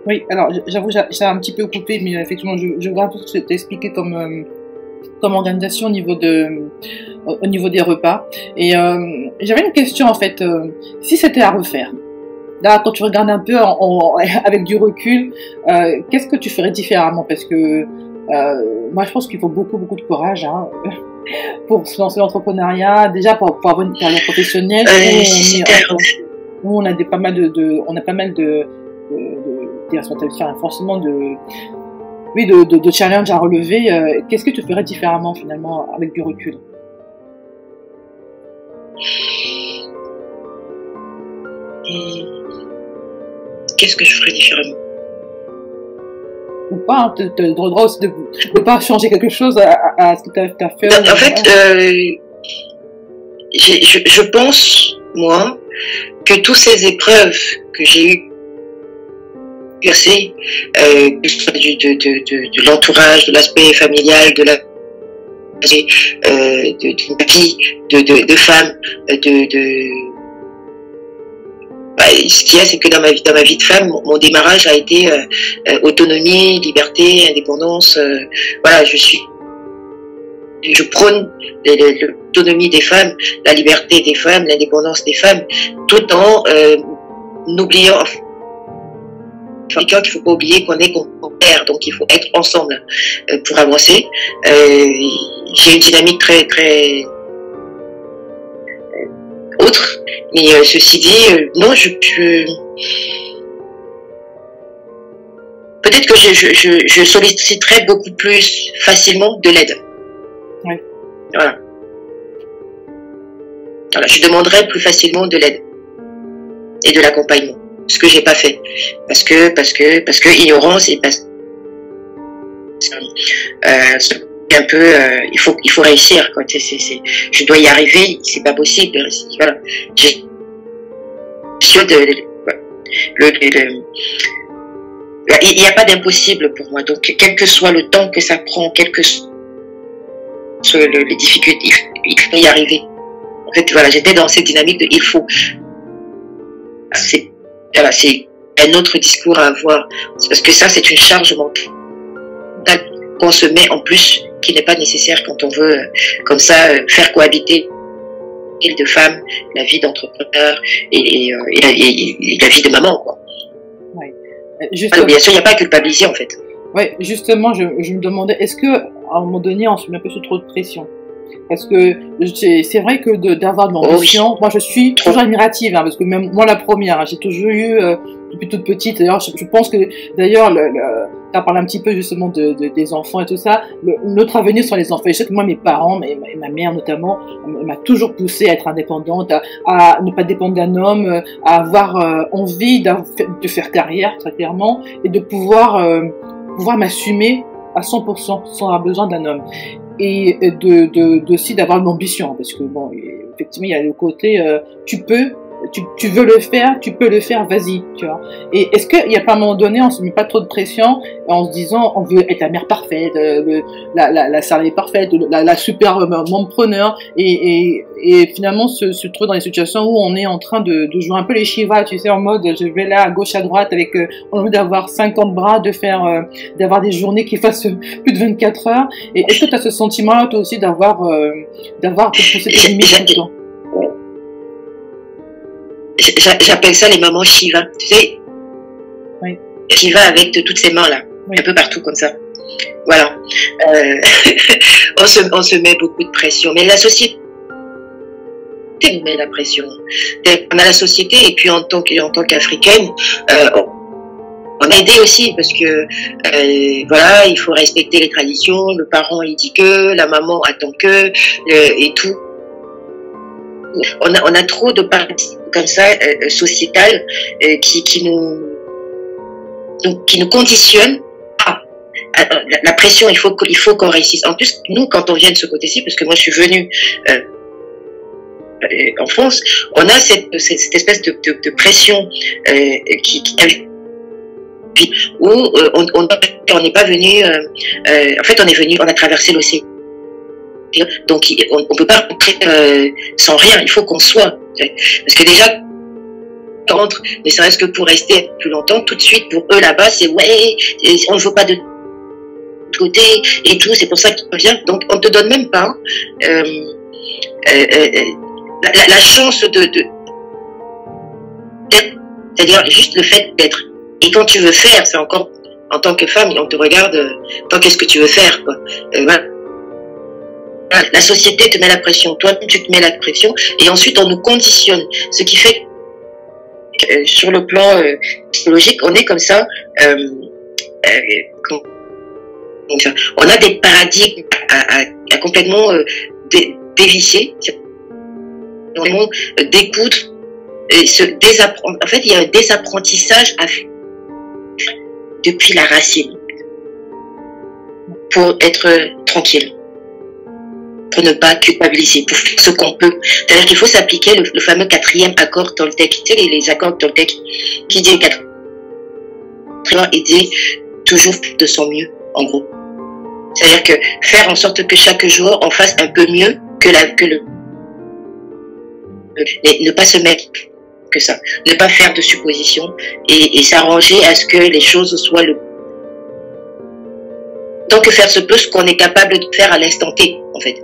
Oui, alors j'avoue, j'ai un petit peu coupé, mais effectivement, je vois un peu ce que tu as expliqué comme organisation au niveau des repas. Et j'avais une question en fait, si c'était à refaire, là quand tu regardes un peu avec du recul, qu'est-ce que tu ferais différemment? Parce que moi je pense qu'il faut beaucoup de courage pour se lancer dans l'entrepreneuriat, déjà pour avoir une carrière professionnelle où on a pas mal de responsabilités, forcément de challenges à relever. Qu'est-ce que tu ferais différemment finalement avec du recul? Qu'est-ce que je ferais différemment? Ou pas, tu as le droit aussi de pas changer quelque chose à ce que tu as fait. En fait, je pense, moi, que toutes ces épreuves que j'ai eues, que ce soit de l'entourage, de l'aspect familial, de ma vie, de femmes, ce qu'il y a, c'est que dans ma vie de femme, mon démarrage a été autonomie, liberté, indépendance. Voilà, je prône l'autonomie des femmes, la liberté des femmes, l'indépendance des femmes, tout en n'oubliant qu'il ne faut pas oublier qu'on est complémentaires, donc il faut être ensemble pour avancer. J'ai une dynamique très très autre, mais ceci dit, non, peut-être que je solliciterais beaucoup plus facilement de l'aide. Oui. Voilà. Voilà, je demanderais plus facilement de l'aide et de l'accompagnement, ce que j'ai pas fait, parce que ignorance et parce un peu il faut réussir quoi. Je dois y arriver, c'est pas possible. Voilà. Il n'y a pas d'impossible pour moi, donc quel que soit le temps que ça prend, quelles que soient les difficultés, il faut y arriver. En fait, voilà, j'étais dans cette dynamique de il faut. C'est un autre discours à avoir, parce que ça, c'est une charge mentale qu'on se met en plus, qui n'est pas nécessaire quand on veut, comme ça, faire cohabiter de femmes, la vie d'entrepreneur et la vie de maman, quoi. Oui. Alors, bien sûr, il n'y a pas à culpabiliser, en fait. Oui, justement, je me demandais, est-ce que à un moment donné, on se met un peu sous trop de pression? Parce que c'est vrai que d'avoir de l'ambition, moi je suis toujours admirative, hein, parce que même moi la première, hein, j'ai toujours eu, depuis toute petite, d'ailleurs je pense que, d'ailleurs, tu as parlé un petit peu justement des enfants et tout ça, notre avenir sur les enfants. Je sais que moi mes parents, et ma mère notamment, m'a toujours poussée à être indépendante, à ne pas dépendre d'un homme, à avoir envie de faire carrière, très clairement, et de pouvoir m'assumer à 100% sans avoir besoin d'un homme. Et aussi d'avoir une ambition, parce que bon, effectivement, il y a le côté, tu veux le faire, tu peux le faire, vas-y, tu vois. Et est-ce qu'il y a pas un moment donné, on se met pas trop de pression en se disant, on veut être la mère parfaite, la salariée parfaite, la super mompreneur, et finalement se trouve dans des situations où on est en train de jouer un peu les Shiva, tu sais, en mode, je vais là à gauche à droite avec envie d'avoir 50 bras, d'avoir des journées qui fassent plus de 24 heures. Et est-ce que tu as ce sentiment-là, toi aussi, d'avoir poussé tes limites tout le temps? J'appelle ça les mamans Shiva, tu sais. Oui. Shiva avec de toutes ses mains là, oui. Un peu partout comme ça. Voilà. On se met beaucoup de pression, mais la société nous met la pression. On a la société, et puis en tant qu'Africaine, on a aidé aussi, parce que voilà, il faut respecter les traditions. Le parent il dit que, la maman attend que, et tout. On a trop de paradigmes comme ça, sociétal, qui nous conditionnent. La pression, il faut qu'on réussisse. En plus, nous, quand on vient de ce côté-ci, parce que moi je suis venue en France, on a cette espèce de pression où on n'est pas venu, en fait on est venu, on a traversé l'océan. Donc on ne peut pas rentrer sans rien, il faut qu'on soit. Parce que déjà, quand on rentre, ne serait-ce que pour rester plus longtemps, tout de suite pour eux là-bas, c'est ouais, on ne veut pas de côté et tout, c'est pour ça qu'ils reviennent. Donc on ne te donne même pas la chance c'est-à-dire juste le fait d'être. Et quand tu veux faire, c'est encore, en tant que femme, on te regarde, toi qu'est-ce que tu veux faire, quoi. Voilà. La société te met la pression, toi tu te mets la pression, et ensuite on nous conditionne, ce qui fait que sur le plan psychologique, on est comme ça, on a des paradigmes à complètement dévissés, d'écoute, et en fait il y a un désapprentissage à faire depuis la racine pour être tranquille, pour ne pas culpabiliser, pour faire ce qu'on peut. C'est-à-dire qu'il faut s'appliquer le fameux 4e accord Toltec. Tu sais, les accords Toltec qui dit 4 et dit toujours de son mieux, en gros. C'est-à-dire que faire en sorte que chaque jour on fasse un peu mieux que ne pas se mettre que ça. Ne pas faire de suppositions et s'arranger à ce que les choses soient le tant que faire se peut ce qu'on est capable de faire à l'instant T, en fait.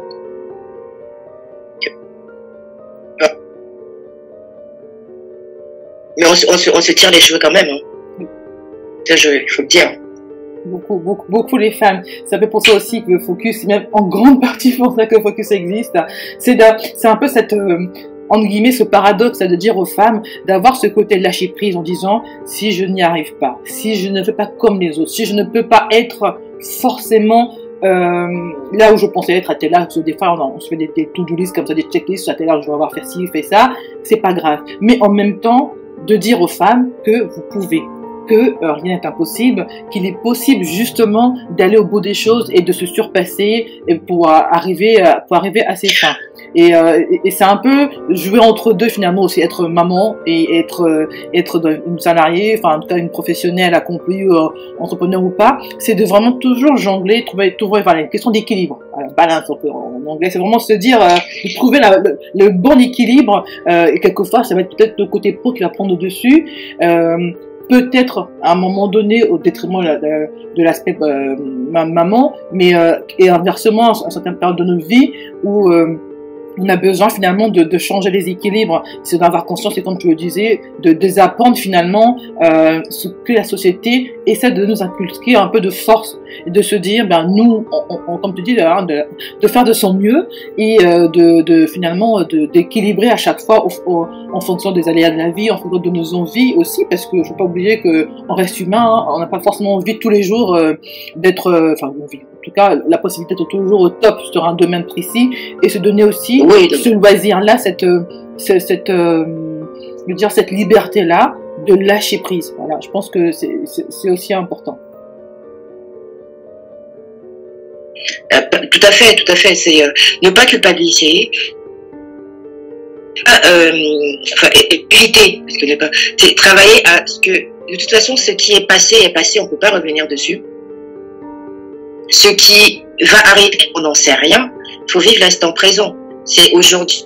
Mais on se tire les cheveux quand même. Hein. Ça, il faut le dire. Beaucoup les femmes. Ça fait penser aussi que Focus, c'est même en grande partie pour ça que Focus existe. C'est un peu cette, entre guillemets, ce paradoxe de dire aux femmes d'avoir ce côté lâcher prise en disant si je n'y arrive pas, si je ne fais pas comme les autres, si je ne peux pas être forcément là où je pensais être à tel âge, parce que des fois on se fait des to-do list comme ça, des checklists, à tel âge je vais avoir fait ci, fait ça, c'est pas grave. Mais en même temps, de dire aux femmes que vous pouvez, que rien n'est impossible, qu'il est possible justement d'aller au bout des choses et de se surpasser pour arriver à ses fins. Et c'est un peu jouer entre deux finalement aussi, être maman et être une salariée, enfin en tout cas une professionnelle accomplie, entrepreneur ou pas. C'est de vraiment toujours jongler, trouver voilà, une question d'équilibre, balance en anglais. C'est vraiment se dire de trouver le bon équilibre. Et quelquefois ça va être peut-être le côté pro qui va prendre le dessus. Peut-être à un moment donné au détriment de l'aspect maman, mais et inversement à certaines périodes de notre vie où on a besoin finalement de changer les équilibres, c'est d'avoir conscience, et comme tu le disais, de désapprendre finalement ce que la société essaie de nous inculquer, un peu de force, et de se dire, ben nous, comme tu dis, de faire de son mieux et finalement d'équilibrer à chaque fois en fonction des aléas de la vie, en fonction de nos envies aussi, parce que je faut pas oublier que on reste humain, hein, on n'a pas forcément envie tous les jours d'être, enfin envie. En tout cas, la possibilité d'être toujours au top sur un domaine précis et se donner aussi ce loisir-là, cette liberté-là de lâcher prise. Voilà, je pense que c'est aussi important. Tout à fait. C'est ne pas culpabiliser. Éviter, parce que c'est travailler à ce que, de toute façon, ce qui est passé, on peut pas revenir dessus. Ce qui va arriver, on n'en sait rien. Il faut vivre l'instant présent. C'est aujourd'hui.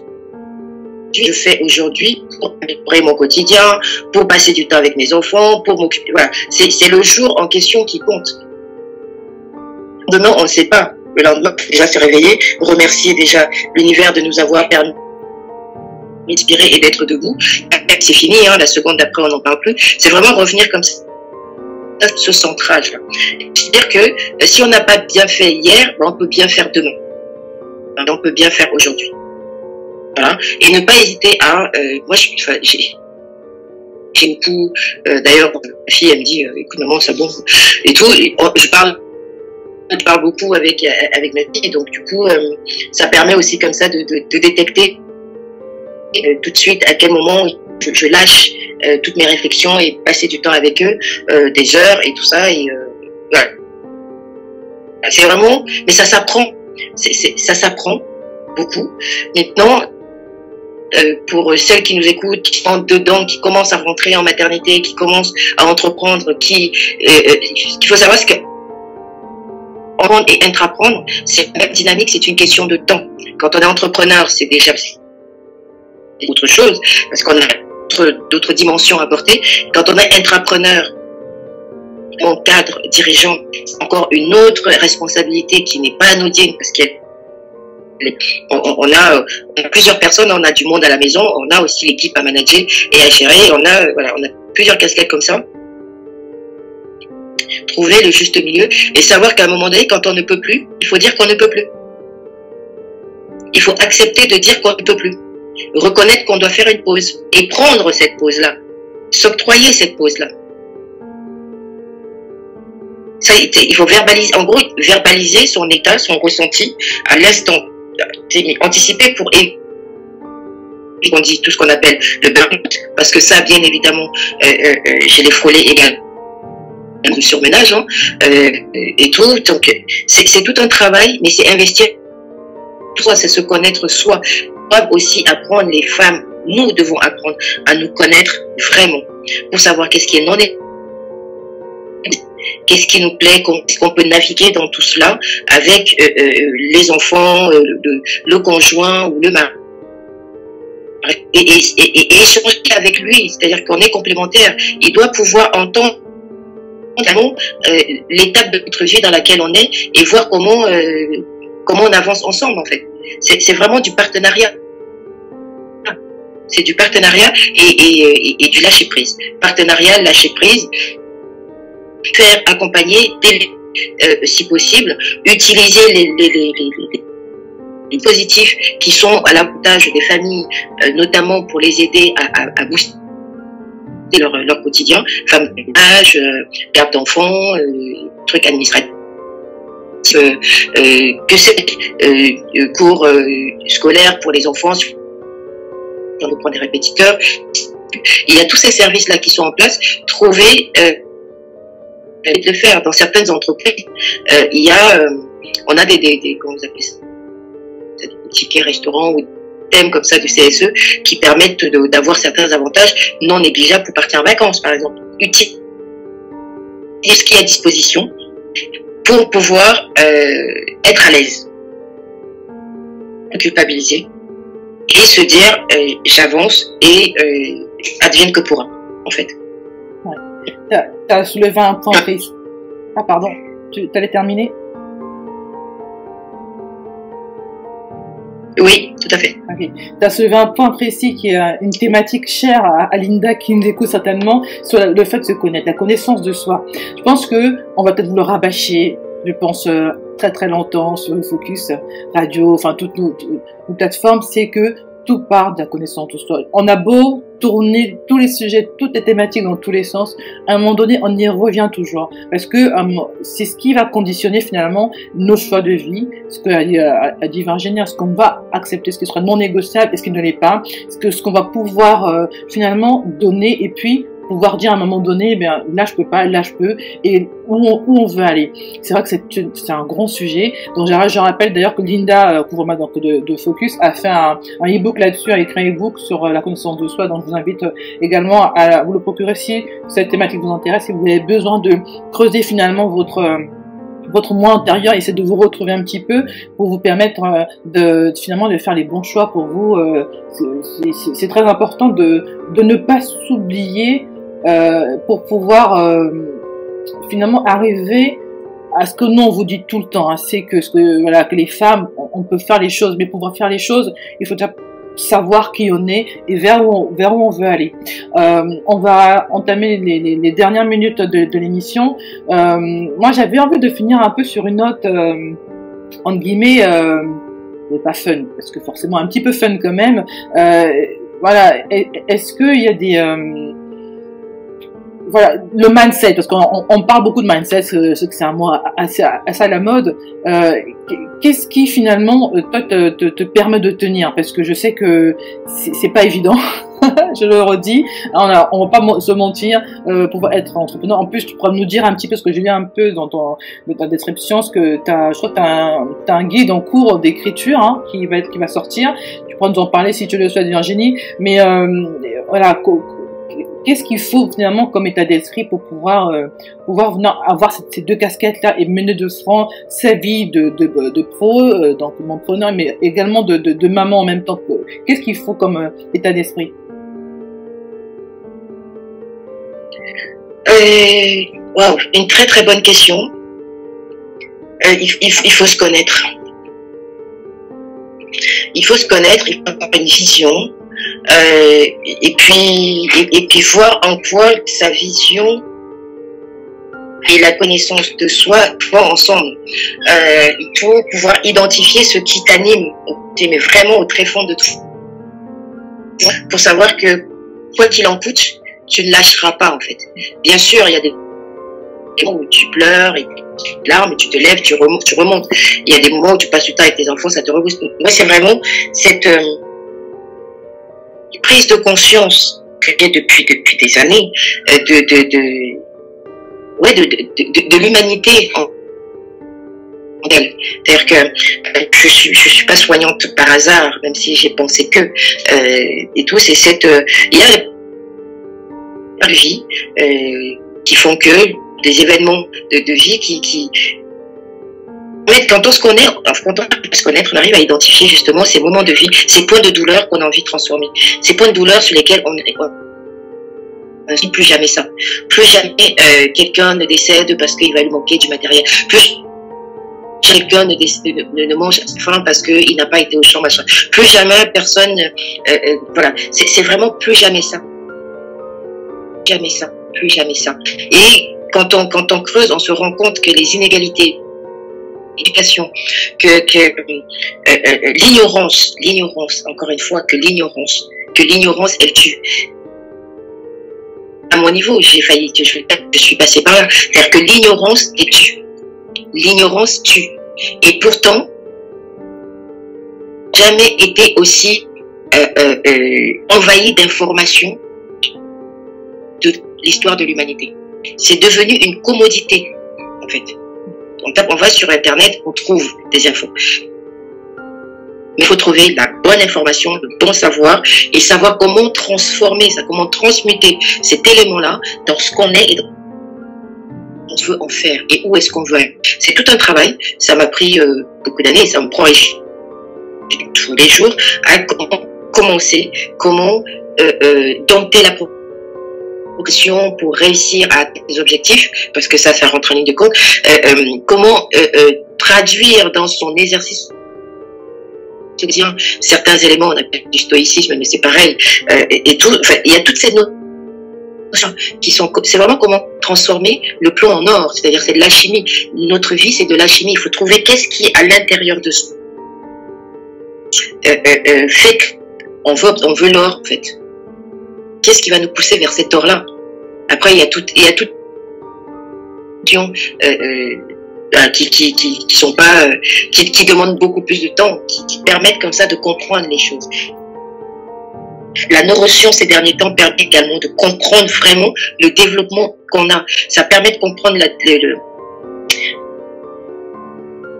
Je fais aujourd'hui pour améliorer mon quotidien, pour passer du temps avec mes enfants, pour m'occuper. Voilà. C'est le jour en question qui compte. Demain, on ne sait pas. Le lendemain, déjà se réveiller, remercier déjà l'univers de nous avoir permis d'inspirer et d'être debout. C'est fini, hein, la seconde d'après, on n'en parle plus. C'est vraiment revenir comme ça. Ce centrage-là. C'est-à-dire que si on n'a pas bien fait hier, on peut bien faire demain. On peut bien faire aujourd'hui. Voilà. Et ne pas hésiter à... moi, j'ai beaucoup... D'ailleurs, ma fille, elle me dit, écoute, maman, ça bon. Et tout. Et je parle beaucoup avec ma fille. Donc, du coup, ça permet aussi comme ça de détecter tout de suite à quel moment je lâche toutes mes réflexions et passer du temps avec eux, des heures et tout ça. Et voilà. C'est vraiment, mais ça s'apprend. Ça s'apprend beaucoup. Maintenant, pour celles qui nous écoutent, qui sont dedans, qui commencent à rentrer en maternité, qui commencent à entreprendre, qu'il faut savoir ce que apprendre et intraprendre, c'est la même dynamique, c'est une question de temps. Quand on est entrepreneur, c'est déjà autre chose, parce qu'on a d'autres dimensions à apporter. Quand on est intrapreneur, en cadre dirigeant, c'est encore une autre responsabilité qui n'est pas anodine, parce qu'on a plusieurs personnes, on a du monde à la maison, on a aussi l'équipe à manager et à gérer, on a plusieurs casquettes comme ça. Trouver le juste milieu et savoir qu'à un moment donné, quand on ne peut plus, il faut dire qu'on ne peut plus. Il faut accepter de dire qu'on ne peut plus. Reconnaître qu'on doit faire une pause et prendre cette pause-là, s'octroyer cette pause-là. Ça, il faut verbaliser, en gros, verbaliser son état, son ressenti à l'instant, anticiper pour éviter, on dit tout ce qu'on appelle le burn-out, parce que ça, bien évidemment, je l'ai frôlé également, le surmenage, hein, et tout. Donc, c'est tout un travail, mais c'est investir. Soit c'est se connaître soi. On doit aussi apprendre, les femmes, nous devons apprendre à nous connaître vraiment pour savoir qu'est-ce qui est non évident, qu'est-ce qui nous plaît, est-ce qu'on peut naviguer dans tout cela avec les enfants, le conjoint ou le mari. et échanger avec lui, c'est-à-dire qu'on est complémentaires. Il doit pouvoir entendre l'étape de notre vie dans laquelle on est et voir comment on avance ensemble en fait. C'est vraiment du partenariat. C'est du partenariat et du lâcher prise. Partenariat, lâcher prise, faire accompagner, si possible, utiliser les positifs qui sont à l'avantage des familles, notamment pour les aider à booster leur quotidien, femmes de ménage, garde d'enfants, trucs administratifs, que c'est cours scolaires pour les enfants, on reprend des répétiteurs. Il y a tous ces services-là qui sont en place. Trouver de le faire dans certaines entreprises. On a des comment vous appelez ça, des tickets restaurants ou des thèmes comme ça du CSE qui permettent d'avoir certains avantages non négligeables pour partir en vacances, par exemple. Utiliser ce qui est à disposition pour pouvoir être à l'aise, culpabiliser et se dire j'avance et advienne que pourra, en fait. Ouais. T'as soulevé un point précis. Ah pardon, tu allais terminer? Oui, tout à fait. Okay. Tu as soulevé un point précis qui est une thématique chère à Linda qui nous écoute certainement, sur le fait de se connaître, la connaissance de soi. Je pense que on va peut-être vous le rabâcher, je pense très très longtemps sur le Focus Radio, enfin toutes nos plateformes, c'est que tout part de la connaissance de soi. On a beau tourner tous les sujets, toutes les thématiques dans tous les sens, à un moment donné, on y revient toujours. Parce que c'est ce qui va conditionner finalement nos choix de vie, ce qu'a dit Virginie, ce qu'on va accepter, ce qui sera non négociable et ce qui ne l'est pas, ce qu'on va pouvoir finalement donner et puis pouvoir dire à un moment donné, ben là je peux pas, là je peux, et où on veut aller. C'est vrai que c'est un grand sujet. Donc je rappelle d'ailleurs que Linda, couvre-moi donc de Focus, a fait un e-book là-dessus, a écrit un e-book sur la connaissance de soi. Donc je vous invite également à vous le procurer si cette thématique vous intéresse, si vous avez besoin de creuser finalement votre moi intérieur, essayer de vous retrouver un petit peu pour vous permettre finalement de faire les bons choix pour vous. C'est très important de ne pas s'oublier pour pouvoir finalement arriver à ce que nous on vous dit tout le temps, hein, c'est que que les femmes on peut faire les choses, mais pour pouvoir faire les choses il faut déjà savoir qui on est et vers où on veut aller. On va entamer les dernières minutes de l'émission. Moi j'avais envie de finir un peu sur une note entre guillemets pas fun, parce que forcément un petit peu fun quand même. Voilà, est-ce qu'il y a des voilà, le mindset, parce qu'on parle beaucoup de mindset, c'est un mot assez à la mode. Qu'est-ce qui finalement toi te permet de tenir? Parce que je sais que c'est pas évident. Je le redis, on va pas se mentir pour être entrepreneur. En plus, tu pourras nous dire un petit peu ce que j'ai lu un peu dans ta description, ce que je crois que t'as un guide en cours d'écriture hein, qui va sortir. Tu pourras nous en parler si tu le souhaites, Virginie. Mais voilà. Qu'est-ce qu'il faut finalement comme état d'esprit pour pouvoir venir avoir ces deux casquettes-là et mener de front sa vie de pro, donc mompreneur, mais également de maman en même temps. Qu'est-ce qu'il faut comme état d'esprit? Wow, une très très bonne question. Il faut se connaître. Il faut se connaître, il faut avoir une vision. Et puis voir en quoi sa vision et la connaissance de soi vont ensemble. Il faut pouvoir identifier ce qui t'anime, mais vraiment au très fond de toi, pour savoir que quoi qu'il en coûte, tu ne lâcheras pas en fait. Bien sûr, il y a des moments où tu pleures et tu larmes, tu te lèves, tu remontes. Il y a des moments où tu passes du temps avec tes enfants, ça te rebooste. Moi, c'est vraiment cette prise de conscience que j'ai depuis des années de l'humanité en elle. C'est-à-dire que je suis pas soignante par hasard, même si j'ai pensé que et tout, c'est il y a des vie qui font que des événements de vie qui quand on se connaît, quand on se connaître, on arrive à identifier justement ces moments de vie, ces points de douleur qu'on a envie de transformer, ces points de douleur sur lesquels on ne dit plus jamais ça. Plus jamais quelqu'un ne décède parce qu'il va lui manquer du matériel. Plus quelqu'un ne mange à sa faim parce qu'il n'a pas été au champ, machin. Plus jamais personne... voilà, c'est vraiment plus jamais ça. Jamais ça, plus jamais ça. Et quand on creuse, on se rend compte que les inégalités, l'éducation, que l'ignorance, encore une fois, que l'ignorance, elle tue. À mon niveau, j'ai failli, je suis passée par là. C'est-à-dire que l'ignorance, elle tue. L'ignorance tue. Et pourtant, jamais été aussi envahi d'informations de l'histoire de l'humanité. C'est devenu une commodité, en fait. On va sur Internet, on trouve des infos. Mais il faut trouver la bonne information, le bon savoir, et savoir comment transformer ça, comment transmuter cet élément-là dans ce qu'on est et dans ce qu'on veut en faire, et où est-ce qu'on veut aller. C'est tout un travail, ça m'a pris beaucoup d'années, ça me prend tous les jours à commencer, comment dompter la progression pour réussir à atteindre des objectifs, parce que ça rentre en ligne de compte, comment traduire dans son exercice certains éléments, on appelle du stoïcisme, mais c'est pareil, et tout, enfin, il y a toutes ces notions qui sont, c'est vraiment comment transformer le plomb en or, c'est-à-dire c'est de l'alchimie. Notre vie, c'est de l'alchimie. Il faut trouver qu'est-ce qui est à l'intérieur de soi fait qu'on veut l'or, en fait. Qu'est-ce qui va nous pousser vers cet or-là? Après, il y a tout qui sont pas, qui demandent beaucoup plus de temps, qui permettent comme ça de comprendre les choses. La neuroscience ces derniers temps permet également de comprendre vraiment le développement qu'on a. Ça permet de comprendre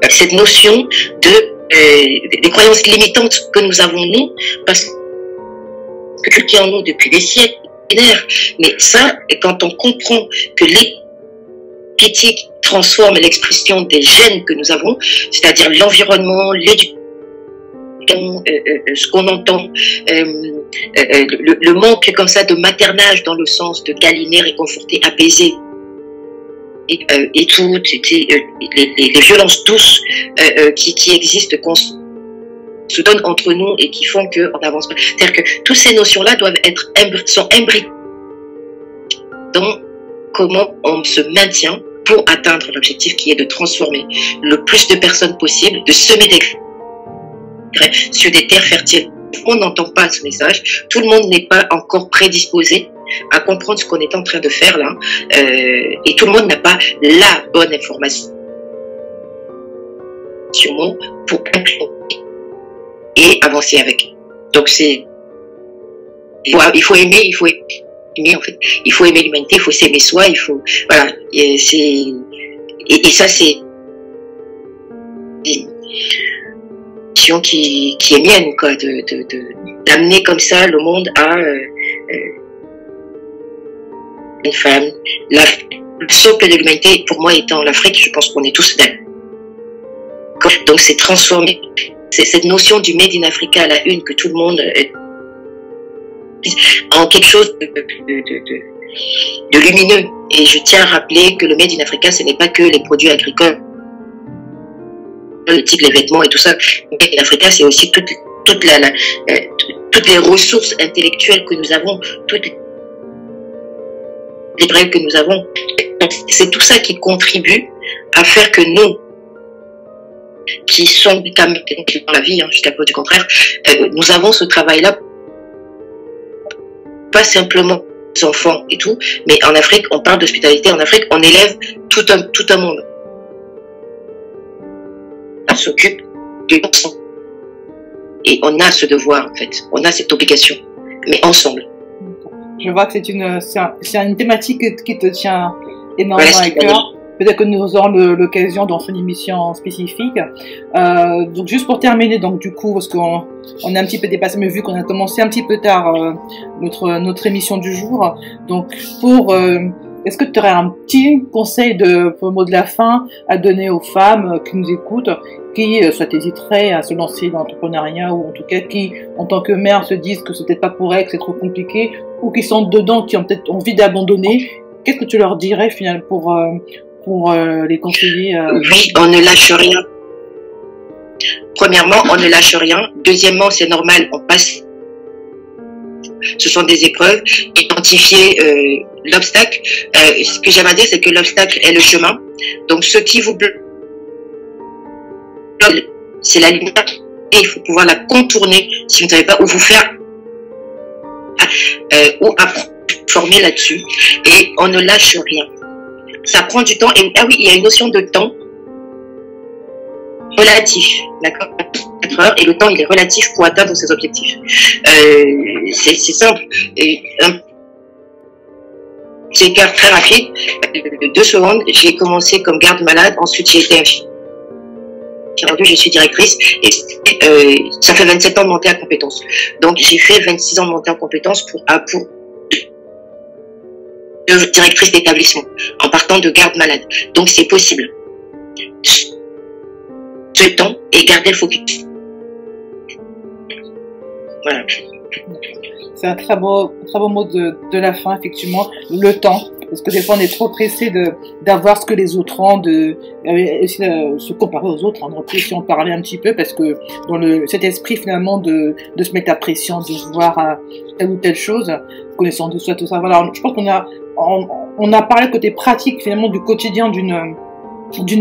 cette notion des croyances limitantes que nous avons nous, parce que qui en nous depuis des siècles. Mais ça, quand on comprend que l'éthique transforme l'expression des gènes que nous avons, c'est-à-dire l'environnement, l'éducation, ce qu'on entend, le manque comme ça de maternage dans le sens de câliner, réconforter, apaiser, et toutes les violences douces qui existent, qu'on se donne entre nous et qui font qu'on n'avance pas. C'est-à-dire que toutes ces notions-là sont imbriquées dans comment on se maintient pour atteindre l'objectif qui est de transformer le plus de personnes possible, de semer des graines sur des terres fertiles. On n'entend pas ce message. Tout le monde n'est pas encore prédisposé à comprendre ce qu'on est en train de faire là, et tout le monde n'a pas la bonne information pour et avancer avec. Donc il faut aimer en fait. Il faut aimer l'humanité, il faut s'aimer soi, il faut, voilà, et ça c'est une mission qui est mienne, quoi, d'amener comme ça le monde à une femme. Le socle de l'humanité, pour moi, étant l'Afrique, je pense qu'on est tous d'accord. Donc c'est transformer, c'est cette notion du Made in Africa à la une, que tout le monde en quelque chose de lumineux. Et je tiens à rappeler que le Made in Africa, ce n'est pas que les produits agricoles, les vêtements et tout ça. Le Made in Africa, c'est aussi toutes les ressources intellectuelles que nous avons, toutes les brèves que nous avons. C'est tout ça qui contribue à faire que nous, qui sommes dans la vie, jusqu'à preuve du contraire, nous avons ce travail-là, pas simplement les enfants et tout, mais en Afrique, on parle d'hospitalité, en Afrique, on élève tout un monde. On s'occupe du sang. Et on a ce devoir, en fait, on a cette obligation, mais ensemble. Je vois que c'est une thématique qui te tient énormément à cœur. Peut-être que nous aurons l'occasion d'en faire une émission spécifique. Donc juste pour terminer, donc du coup, parce qu'on est un petit peu dépassé, mais vu qu'on a commencé un petit peu tard notre émission du jour, donc pour est-ce que tu aurais un petit conseil pour le mot de la fin à donner aux femmes qui nous écoutent, qui soit hésiteraient à se lancer dans l'entrepreneuriat, ou en tout cas qui, en tant que mère, se disent que c'est peut-être pas pour elles, que c'est trop compliqué, ou qui sont dedans, qui ont peut-être envie d'abandonner? Qu'est-ce que tu leur dirais finalement pour les conseiller? Oui, on ne lâche rien. Premièrement, on ne lâche rien. Deuxièmement, c'est normal, on passe. Ce sont des épreuves. Identifier l'obstacle. Ce que j'aime à dire, c'est que l'obstacle est le chemin. Donc, ce qui vous bloque, c'est la lumière, et il faut pouvoir la contourner si vous ne savez pas où vous faire ou apprendre à former là-dessus. Et on ne lâche rien. Ça prend du temps. Et ah oui, il y a une notion de temps relatif, d'accord, 4 heures, et le temps il est relatif pour atteindre ses objectifs. C'est simple. Un petit écart très rapide, 2 secondes, j'ai commencé comme garde malade, ensuite j'ai été infirmière, aujourd'hui je suis directrice, et ça fait 27 ans de montée en compétences. Donc j'ai fait 26 ans de montée en compétences pour directrice d'établissement, en partant de garde malade. Donc c'est possible. Ce temps et garder le focus. Voilà. C'est un très beau mot de la fin, effectivement, le temps. Parce que des fois, on est trop pressé d'avoir ce que les autres ont, se comparer aux autres, on aurait pu si on parlait un petit peu, parce que dans cet esprit, finalement, de se mettre la pression, de voir à telle ou telle chose, connaissant de soi, tout ça. Voilà, je pense on a parlé côté pratique, finalement, du quotidien d'une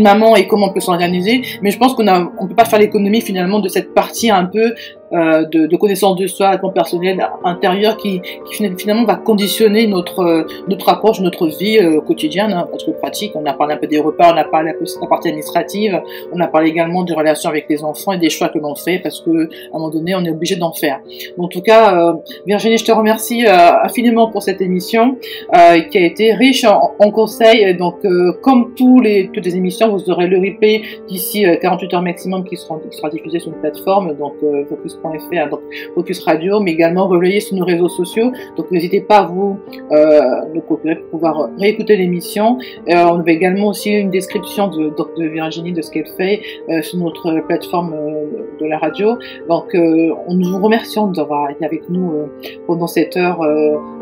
maman et comment on peut s'organiser, mais je pense qu'on peut pas faire l'économie finalement de cette partie un peu de connaissance de soi, de personnel intérieur qui finalement va conditionner notre approche, notre vie quotidienne, notre pratique. On a parlé un peu des repas, on a parlé un peu de la partie administrative, on a parlé également des relations avec les enfants et des choix que l'on fait, parce que à un moment donné on est obligé d'en faire. Donc, en tout cas, Virginie, je te remercie infiniment pour cette émission qui a été riche en conseils. Donc comme toutes les émissions, vous aurez le replay d'ici 48 heures maximum qui sera diffusé sur une plateforme, donc focus.fr, donc Focus Radio, mais également relayé sur nos réseaux sociaux. Donc n'hésitez pas à vous nous procurer pour pouvoir réécouter l'émission. On avait également aussi une description de Virginie, de ce qu'elle fait sur notre plateforme de la radio. Donc nous vous remercions d'avoir été avec nous pendant cette heure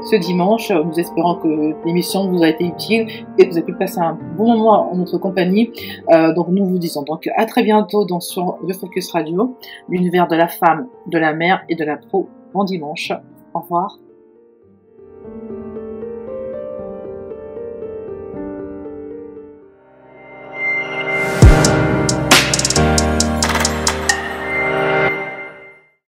ce dimanche. Nous espérons que l'émission vous a été utile et que vous avez pu passer un bon moment en notre compagnie. Donc nous vous disons donc à très bientôt sur The Focus Radio, l'univers de la femme, de la mère et de la pro. Bon dimanche. Au revoir.